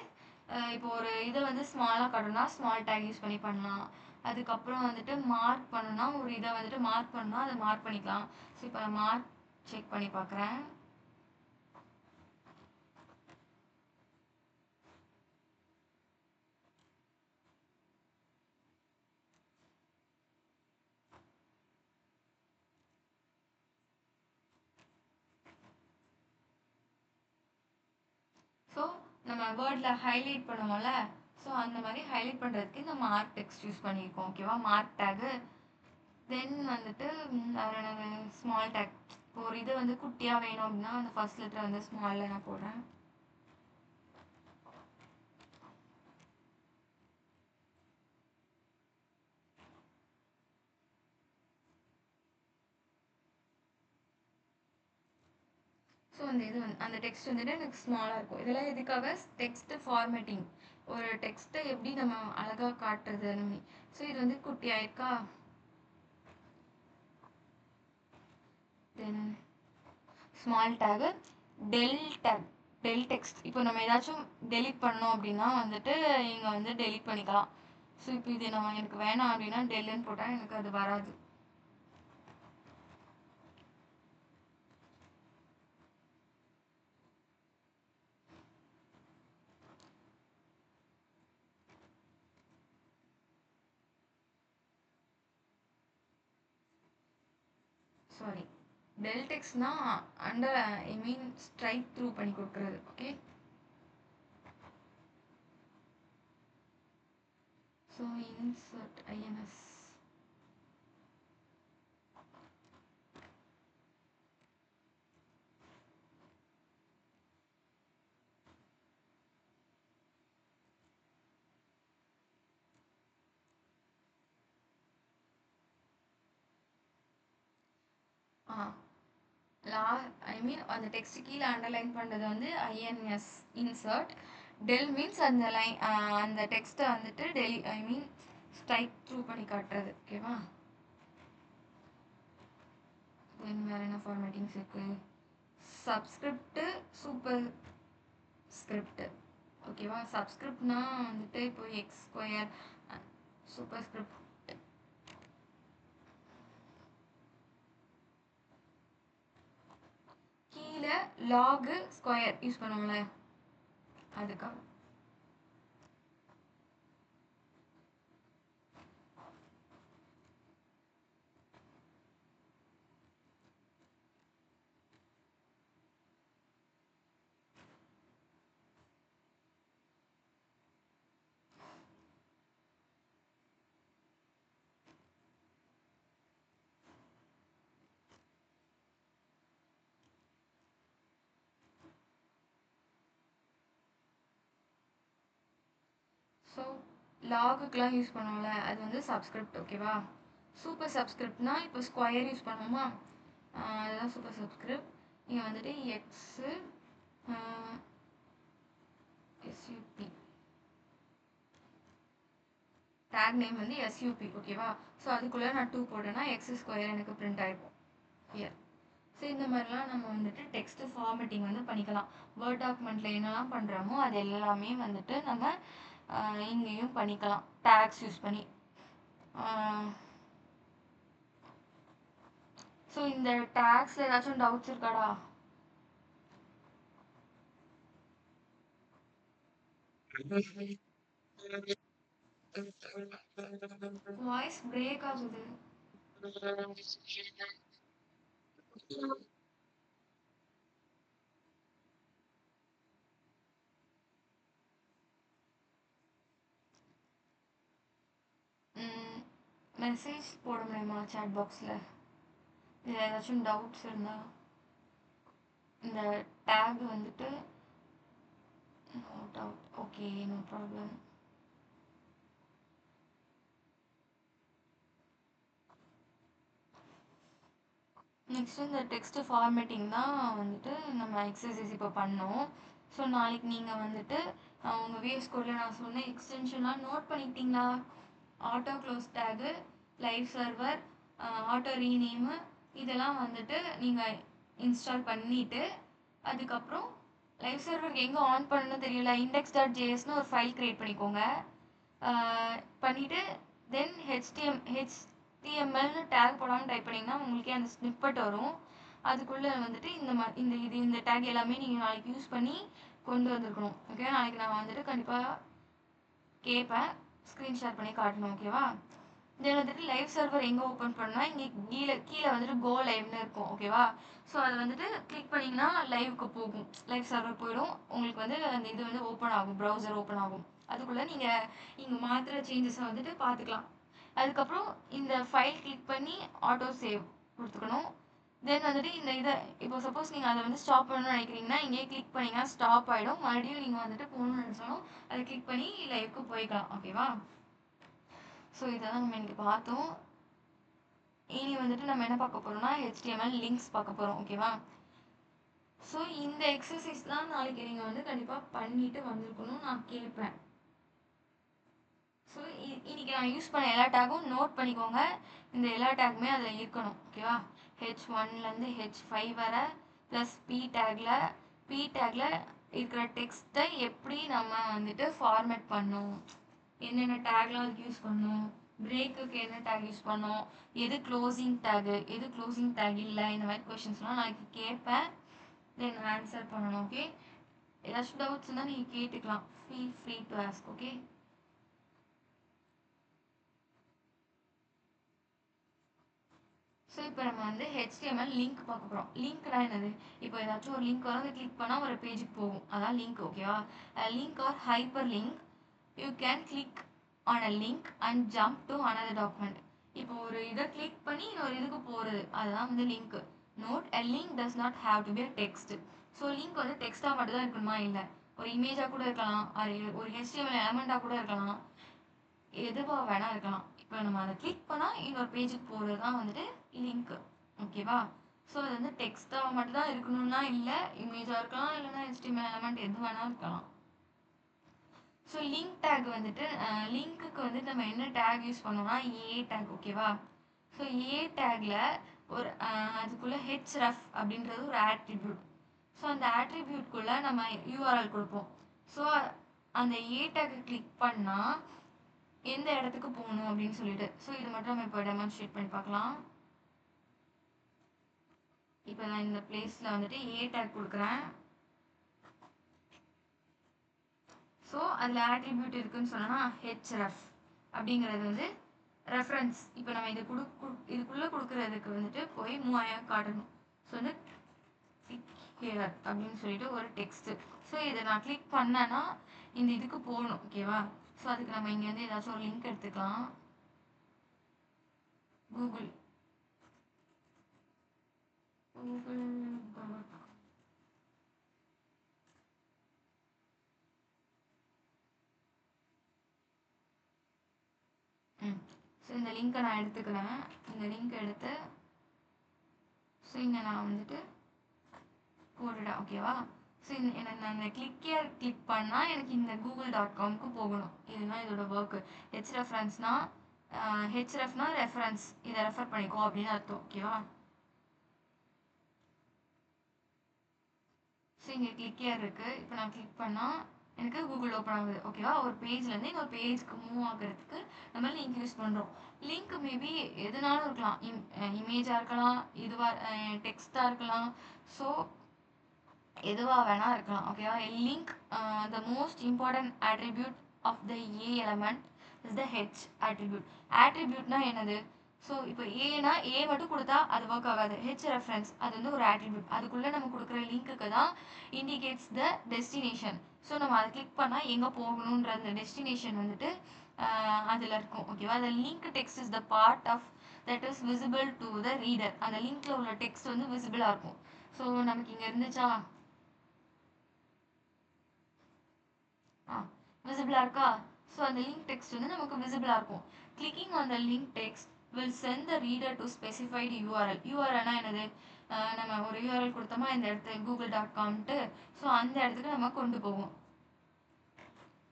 இப்போ ஒரு இதை வந்து ஸ்மாலாக காட்டணும்னா ஸ்மால் டேக் யூஸ் பண்ணி பண்ணலாம். அதுக்கப்புறம் வந்துட்டு மார்க் பண்ணணும்னா ஒரு இதை வந்துட்டு மார்க் பண்ணால் அதை மார்க் பண்ணிக்கலாம். ஸோ இப்போ நான் மார்க் செக் பண்ணி பார்க்குறேன். ஸோ நம்ம வேர்டில் ஹைலைட் பண்ணுவோம்ல, ஸோ அந்த மாதிரி ஹைலைட் பண்ணுறதுக்கு இந்த மார்க் டெக்ஸ்ட் யூஸ் பண்ணியிருக்கோம். ஓகேவா? Mark tag. தென் வந்துட்டு வேறு என்னது, ஸ்மால் டேக். இப்போ ஒரு இது வந்து குட்டியாக வேணும் அப்படின்னா அந்த ஃபர்ஸ்ட் லெட்டர் வந்து ஸ்மாலில் நான் போடுறேன். ஸோ அந்த இது வந்து அந்த டெக்ஸ்ட் வந்துட்டு எனக்கு ஸ்மாலாக இருக்கும். இதெல்லாம் எதுக்காக, டெக்ஸ்ட்டு ஃபார்மேட்டிங். ஒரு டெக்ஸ்ட்டை எப்படி நம்ம அழகாக காட்டுறது அந்த மாதிரி. ஸோ இது வந்து குட்டி ஆயிருக்கா. Then small tag, del tag, del text. இப்போ நம்ம ஏதாச்சும் டெலிட் பண்ணோம் அப்படின்னா வந்துட்டு இங்கே வந்து டெலிட் பண்ணிக்கலாம். ஸோ இப்போ இது நம்ம எனக்கு வேணாம் அப்படின்னா டெல்லுன்னு போட்டால் எனக்கு அது வராது. சாரி, டெல் டெக்ஸ்ட்னா under I mean strike through பண்ணி கொடுக்குறது. Okay, so insert INS. I mean அந்த டெக்ஸ்ட் கீழே அண்டர்லைன் பண்ணுறது வந்து ஐஎன்எஸ் இன்சர்ட். டெல் மீன்ஸ் அந்த லைன் அந்த டெக்ஸ்ட்டை வந்துட்டு ஐ மீன் ஸ்ட்ரைக் த்ரூ பண்ணி காட்டுறது. ஓகேவா, தென் வேறு என்ன ஃபார்மேட்டிங்ஸ் இருக்குது? Subscript, super script. ஓகேவா, சப்ஸ்கிரிப்ட்னா வந்துட்டு இப்போ எக்ஸ் ஸ்கொயர், சூப்பர் ஸ்கிரிப்ட் கீழே லாகு ஸ்கொயர் யூஸ் பண்ணுவோம்ல அதுக்காக. ஸோ லாகுக்கெலாம் யூஸ் பண்ணுவோம்ல அது வந்து சப்ஸ்கிரிப்ட். ஓகேவா, சூப்பர் சப்ஸ்கிரிப்ட்னா இப்போ ஸ்கொயர் யூஸ் பண்ணுவோமா, அதுதான் சூப்பர் சப்ஸ்கிரிப்ட். இங்கே வந்துட்டு எக்ஸு எஸ்யூபி, டேக் நேம் வந்து எஸ்யூபி. ஓகேவா, ஸோ அதுக்குள்ளே நான் 2 போட்டேன்னா எக்ஸ் ஸ்கொயர் எனக்கு பிரிண்ட் ஆகிருக்கும் ஹியர். ஸோ இந்த மாதிரிலாம் நம்ம வந்துட்டு டெக்ஸ்ட் ஃபார்மேட்டிங் வந்து பண்ணிக்கலாம். வேர்ட் டாக்குமெண்ட்டில் என்னெல்லாம் பண்ணுறோமோ அது எல்லாமே வந்துட்டு நம்ம இங்கேயும் பண்ணிக்கலாம் டேக்ஸ் யூஸ் பண்ணி. ஸோ இந்த டேக்ஸில் ஏதாச்சும் டவுட்ஸ் இருக்காடா? வாய்ஸ் பிரேக் ஆகுது. மெசேஜ் போட முடியுமா சாட் பாக்ஸில்? இதில் ஏதாச்சும் டவுட்ஸ் இருந்தால் இந்த டேக் வந்துட்டு no doubt. Okay, no problem. Next இந்த டெக்ஸ்ட் ஃபார்மேட்டிங் தான் வந்துட்டு நம்ம எக்ஸசைஸ் இப்போ பண்ணோம். ஸோ நாளைக்கு நீங்கள் வந்துட்டு உங்கள் விஎஸ் கோடில் நான் சொன்ன எக்ஸ்டென்ஷன்லாம் நோட் பண்ணிக்கிட்டீங்களா? Auto close tag, live server, auto rename, இதெல்லாம் வந்துட்டு நீங்கள் இன்ஸ்டால் பண்ணிவிட்டு அதுக்கப்புறம் லைவ் சர்வருக்கு எங்கே ஆன் பண்ணணும்னு தெரியல, index.jsன்னு ஒரு ஃபைல் க்ரியேட் பண்ணிக்கோங்க. பண்ணிவிட்டு தென் ஹெச்டிஎம்எல்னு டேக் போடாமல் டைப் பண்ணிங்கன்னா உங்களுக்கே அந்த ஸ்னிப்பட் வரும். அதுக்குள்ளே வந்துட்டு இந்த டேக் எல்லாமே நீங்கள் நாளைக்கு யூஸ் பண்ணி கொண்டு வந்திருக்கணும். ஓகே, நாளைக்கு நான் வந்துட்டு கண்டிப்பாக கேட்பேன், ஸ்க்ரீன் ஷேர் பண்ணி காட்டணும். ஓகேவா, தென் வந்துட்டு லைவ் சர்வர் எங்கே ஓப்பன் பண்ணால் இங்கே கீழே வந்துட்டு கோ லைவ்னு இருக்கும். ஓகேவா, ஸோ அதை வந்துட்டு கிளிக் பண்ணிங்கன்னா லைவுக்கு போகும், லைவ் சர்வர் போயிடும். உங்களுக்கு வந்து அந்த இது வந்து ஓப்பன் ஆகும், ப்ரௌசர் ஓப்பன் ஆகும். அதுக்குள்ளே நீங்கள் இங்கே மாத்திர சேஞ்சஸை வந்துட்டு பார்த்துக்கலாம். அதுக்கப்புறம் இந்த ஃபைல் கிளிக் பண்ணி ஆட்டோ சேவ் கொடுத்துக்கணும். தென் வந்துட்டு இந்த இதை இப்போ சப்போஸ் நீங்கள் அதை வந்து ஸ்டாப் பண்ணணும்னு நினைக்கிறீங்கன்னா இங்கேயே கிளிக் பண்ணிங்கன்னா ஸ்டாப் ஆகிடும். மறுபடியும் நீங்கள் வந்துட்டு போகணும்னு நினச்சாலும் அதை கிளிக் பண்ணி லைவுக்கு போய்க்கலாம். ஓகேவா, ஸோ இதை தான் நம்ம இன்றைக்கி பார்த்தோம். இனி வந்துட்டு நம்ம என்ன பார்க்க போகிறோம்னா ஹெச்டிஎம்எல் லிங்க்ஸ் பார்க்க போகிறோம். ஓகேவா, ஸோ இந்த எக்ஸசைஸ் தான் நாளைக்கு நீங்கள் வந்து கண்டிப்பாக பண்ணிட்டு வந்திருக்கணும் நான் கேட்பேன். ஸோ இன்னைக்கு நான் யூஸ் பண்ண எல்லா டேக்கும் நோட் பண்ணிக்கோங்க. இந்த எல்லா டேக்குமே அதில் இருக்கணும். ஓகேவா, H1லேருந்து H5 வர ப்ளஸ் பி டேக்கில் இருக்கிற டெக்ஸ்ட்டை எப்படி நம்ம வந்துட்டு ஃபார்மேட் பண்ணணும், என்னென்ன டேக்லாம் அதுக்கு யூஸ் பண்ணணும், பிரேக்குக்கு என்ன டேக் யூஸ் பண்ணோம், எது க்ளோசிங் டேகு எது க்ளோசிங் டேக் இல்லை, இந்த மாதிரி கொஷின்ஸ்லாம் நாளைக்கு கேட்பேன். தென் ஆன்சர் பண்ணணும். ஓகே, ஏதாச்சும் டவுட்ஸ் இருந்தால் நீங்கள் கேட்டுக்கலாம், feel free to ask. Okay, so இப்போ நம்ம வந்து HTML லிங்க் பார்க்க போகிறோம். லிங்க்னா என்னது? இப்போ ஏதாச்சும் ஒரு லிங்க் வந்து கிளிக் பண்ணால் ஒரு பேஜுக்கு போகும், அதான் லிங்க். ஓகேவா? Link or hyperlink, you can click on a link and jump to another document. இப்போ ஒரு இதை கிளிக் பண்ணி இன்னொரு இதுக்கு போகிறது, அதுதான் வந்து link. Note, a link does not have to be a text. So link வந்து டெக்ஸ்ட்டாக மட்டும் தான் இருக்கணுமா? இல்லை, ஒரு இமேஜாக கூட இருக்கலாம், ஒரு HTML எலமெண்ட்டாக கூட இருக்கலாம், எதுவாக வேணா இருக்கலாம். இப்போ நம்ம அதை கிளிக் பண்ணால் இன்னொரு பேஜுக்கு போகிறது தான் வந்துட்டு லிங்க். ஓகேவா? ஸோ அது வந்து டெக்ஸ்ட்டாக மட்டும் தான் இருக்கணும்னா இல்லை, இமேஜாக இருக்கலாம், இல்லைன்னா HTML எலமெண்ட் எது வேணாலும் இருக்கலாம். ஸோ லிங்க் டேக் வந்துட்டு லிங்க்குக்கு வந்துட்டு நம்ம என்ன டேக் யூஸ் பண்ணோம்னா ஏ டேக். ஓகேவா? ஸோ ஏ டேக்ல ஒரு அதுக்குள்ள href அப்படின்றது ஒரு ஆட்ரிபியூட். ஸோ அந்த ஆட்ரிபியூட்குள்ளே நம்ம யூஆர்எல் கொடுப்போம். ஸோ அந்த ஏ டேக்கை கிளிக் பண்ணால் எந்த இடத்துக்கு போகணும் அப்படின்னு சொல்லிட்டு. ஸோ இது மட்டும் நம்ம இப்போ டெமான்ஸ்ட்ரேட் பண்ணி பார்க்கலாம். இப்போ நான் இந்த பிளேஸில் வந்துட்டு ஏ டேக் கொடுக்குறேன். ஸோ அதில் ஆட்ரிபியூட் இருக்குன்னு சொன்னோன்னா href அப்படிங்கிறது வந்து ரெஃபரன்ஸ். இப்போ நம்ம இதுக்குள்ளே கொடுக்குறதுக்கு வந்துட்டு போய் மூவாயிரம் காட்டணும். ஸோ வந்து ஹியர் அப்படின்னு சொல்லிட்டு ஒரு டெக்ஸ்ட்டு. ஸோ இதை நான் கிளிக் பண்ணேன்னா இந்த இதுக்கு போகணும். ஓகேவா? ஸோ அதுக்கு நம்ம இங்கே வந்து ஏதாச்சும் ஒரு லிங்க் எடுத்துக்கலாம். கூகுள் ஸோ இந்த லிங்க்கை நான் எடுத்துக்கிறேன். இந்த லிங்க் எடுத்து ஸோ இங்கே நான் வந்துட்டு போட்டுட்டேன். ஓகேவா? ஸோ எனக்கு நான் இந்த கிளிக் பண்ணால் எனக்கு இந்த google.comக்கு போகணும். இதுதான் இதோட ஒர்க்கு. ஹெச்ரெஃபரன்ஸ்னால் ஹெச்ரெஃப்னா ரெஃபரன்ஸ், இதை ரெஃபர் பண்ணிக்கோ அப்படின்னு அர்த்தம். ஓகேவா? ஸோ இங்கே கிளிக்கியர் இருக்குது. இப்போ நான் கிளிக் பண்ணால் எனக்கு கூகுள் ஓப்பன் ஆகுது. ஓகேவா? ஒரு பேஜ்லேருந்து இன்னொரு பேஜ்க்கு மூவ் ஆகிறதுக்கு நம்ம லிங்க் யூஸ் பண்ணுறோம். லிங்க் மேபி எதுனாலும் இருக்கலாம். இமேஜாக இருக்கலாம், இதுவாக டெக்ஸ்ட்டாக இருக்கலாம். ஸோ எதுவாக வேணா இருக்கலாம். ஓகேவா? Link the most important attribute of the A element is the H attribute. attributeனா என்னது? ஸோ இப்போ ஏனா ஏ மட்டும் கொடுத்தா அது ஒர்க் ஆகாது. ஹெச் ரெஃபரன்ஸ் அது வந்து ஒரு attribute. அதுக்குள்ளே நம்ம கொடுக்குற லிங்க்குக்கு தான் இண்டிகேட்ஸ் த டெஸ்டினேஷன். ஸோ நம்ம அதை கிளிக் பண்ணால் எங்கே போகணுன்ற அந்த டெஸ்டினேஷன் வந்துட்டு அதில் இருக்கும். ஓகேவா? the link text is the part of that is visible to the reader. அந்த லிங்க்ல உள்ள டெக்ஸ்ட் வந்து விசிபிளாக இருக்கும். ஸோ நமக்கு இங்கே இருந்துச்சா விசிபிளாக இருக்கா? ஸோ அந்த லிங்க் டெக்ஸ்ட் வந்து நமக்கு விசிபிளாக இருக்கும். Clicking on the link text will send the reader to specified URL. URLனா என்னது? நம்ம ஒரு URL கொடுத்தோமா இந்த இடத்துல google.comட்டு, ஸோ அந்த இடத்துக்கு நம்ம கொண்டு போவோம்.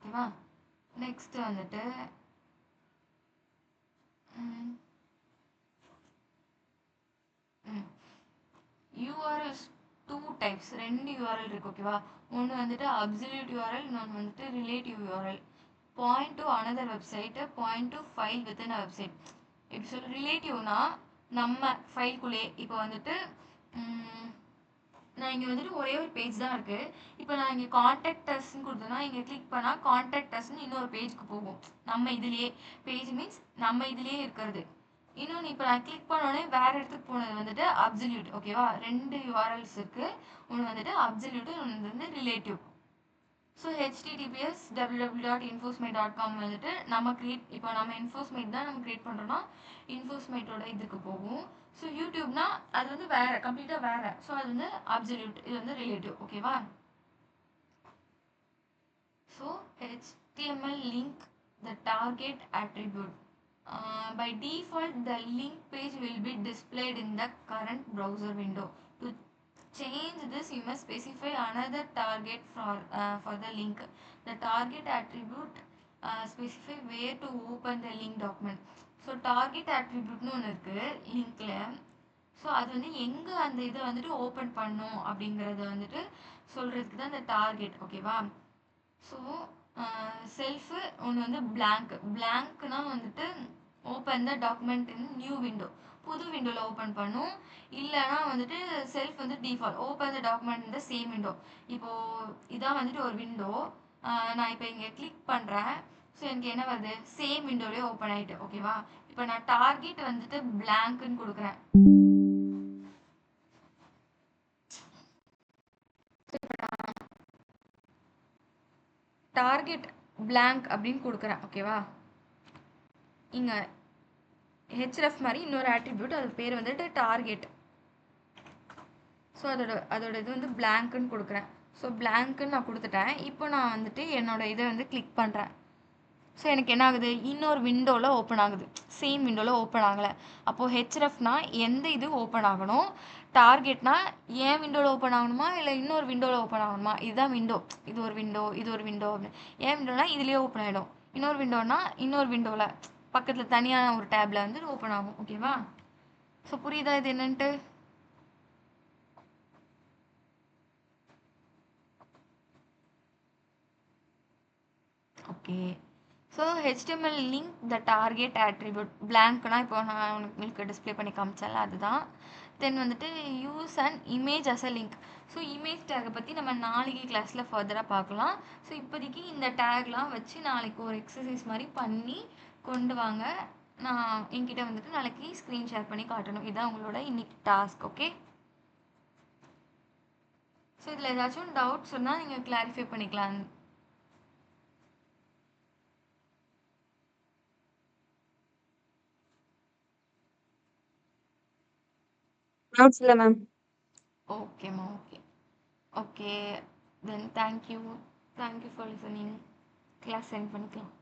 ஓகேவா? நெக்ஸ்ட் வந்துட்டு URLs டூ டைப்ஸ், ரெண்டு URL இருக்கு. ஓகேவா? ஒன்று வந்துட்டு அப்சல்யூட் URL, இன்னொன்று வந்துட்டு relative URL. Point to another website, point to file within a website. எப்படி சொல்ல? ரிலேட்டிவ்னா நம்ம ஃபைல்குள்ளே இப்போ வந்துட்டு நான் இங்கே வந்துட்டு ஒரே ஒரு பேஜ் தான் இருக்குது. இப்போ நான் இங்கே காண்டாக்ட் அஸ்ன்னு கொடுத்தேன்னா இங்கே கிளிக் பண்ணால் காண்டாக்ட் அஸ்ன்னு இன்னொரு பேஜுக்கு போகும். நம்ம இதுலேயே பேஜ் மீன்ஸ் நம்ம இதுலேயே இருக்கிறது. இன்னொன்று இப்போ நான் கிளிக் பண்ணோடனே வேறு இடத்துக்கு போனது வந்துட்டு அப்சல்யூட். ஓகேவா? ரெண்டு URLs இருக்குது. ஒன்று வந்துட்டு அப்சல்யூட், ஒன்று வந்து ரிலேட்டிவ். ஸோ https www.infosmate.com வந்துட்டு நம்ம இப்போ நம்ம இன்ஃபோஸ்மேட் தான் நம்ம க்ரியேட் பண்ணுறோன்னா இன்ஃபோஸ்மேட்டோட இதுக்கு போகும். ஸோ யூடியூப்னா அது வந்து வேறு, கம்ப்ளீட்டாக வேறு. ஸோ அது வந்து அப்சல்யூட், இது வந்து ரிலேட்டிவ். ஓகேவா? So HTML link the target attribute. By default, the link page will be displayed in the current browser window. To change this, you must specify another target for the link. The target attribute specify where to open the link document. So target ஆட்ரிபியூட்னு ஒன்று இருக்குது லிங்க்கில். So அது வந்து எங்கே அந்த இதை வந்துட்டு ஓப்பன் பண்ணும் அப்படிங்கிறத வந்துட்டு சொல்கிறதுக்கு தான் இந்த டார்கெட். ஓகேவா? ஸோ செல்ஃபு ஒன்று வந்து பிளாங்க்னா வந்துட்டு open the document in new window, புது விண்டோவில் ஓப்பன் பண்ணும். இல்லைனா வந்துட்டு செல்ஃப் வந்து டிஃபால்ட் ஓப்பன் த டாக்குமெண்ட் இந்த சேம் விண்டோ. இப்போது இதான் வந்துட்டு ஒரு விண்டோ. நான் இப்போ இங்கே கிளிக் பண்ணுறேன். ஸோ எனக்கு என்ன வருது, சேம் விண்டோலயே ஓப்பன் ஆயிட்டு. ஓகேவா? இப்போ நான் டார்கெட் வந்துட்டு பிளாங்க்னு கொடுக்குறேன். டார்கெட் பிளாங்க் அப்படின்னு கொடுக்குறேன். ஓகேவா? இங்க ஹெச்எஃப் மாதிரி இன்னொரு ஆட்ரிபியூட், அது பேர் வந்துட்டு டார்கெட். ஸோ அதோட இது வந்து பிளாங்க்னு கொடுக்குறேன். ஸோ பிளாங்க்னு நான் கொடுத்துட்டேன். இப்போ நான் வந்துட்டு என்னோட இதை வந்து கிளிக் பண்ணுறேன். ஸோ எனக்கு என்ன ஆகுது, இன்னொரு விண்டோவில் ஓப்பன் ஆகுது. சேம் விண்டோவில் ஓப்பன் ஆகலை. அப்போது ஹெச்எஃப்னா எந்த இது ஓப்பன் ஆகணும், டார்கெட்னா ஏன் விண்டோவில் ஓப்பன் ஆகணுமா இல்லை இன்னொரு விண்டோவில் ஓப்பன் ஆகணுமா, இதுதான் விண்டோ. இது ஒரு விண்டோ, இது ஒரு விண்டோ அப்படின்னு. ஏன் விண்டோனா இதுலேயே ஓப்பன் ஆகிடும். இன்னொரு விண்டோனா இன்னொரு விண்டோவில் பக்கத்தில் தனியான ஒரு டேப்பில் வந்து ஓப்பன் ஆகும். ஓகேவா? ஸோ புரியுதா இது என்னன்ட்டு? Okay. So HTML link the target attribute பிளாங்க்னா இப்போ நான் உங்களுக்கு டிஸ்பிளே பண்ணி காமிச்சேன்ல, அதுதான். தென் வந்துட்டு use and image as a link. So image டேகை பற்றி நம்ம நாளைக்கு கிளாஸில் ஃபர்தராக பார்க்கலாம். ஸோ இப்போதைக்கு இந்த டேக்லாம் வச்சு நாளைக்கு ஒரு எக்ஸசைஸ் மாதிரி பண்ணி கொண்டு வாங்க. நான் என்கிட்ட வந்துட்டு நாளைக்கு ஸ்க்ரீன் ஷேர் பண்ணி காட்டணும். இதுதான் உங்களோட இன்னைக்கு டாஸ்க். ஓகே? ஸோ இதில் ஏதாச்சும் டவுட்ஸ் சொன்னால் நீங்கள் கிளாரிஃபை பண்ணிக்கலாம். டவுட்ஸ் இல்ல மேம். ஓகேம்மா, okay. Okay, then thank you for listening. Class சென்ட் பண்ணிக்கலாம்.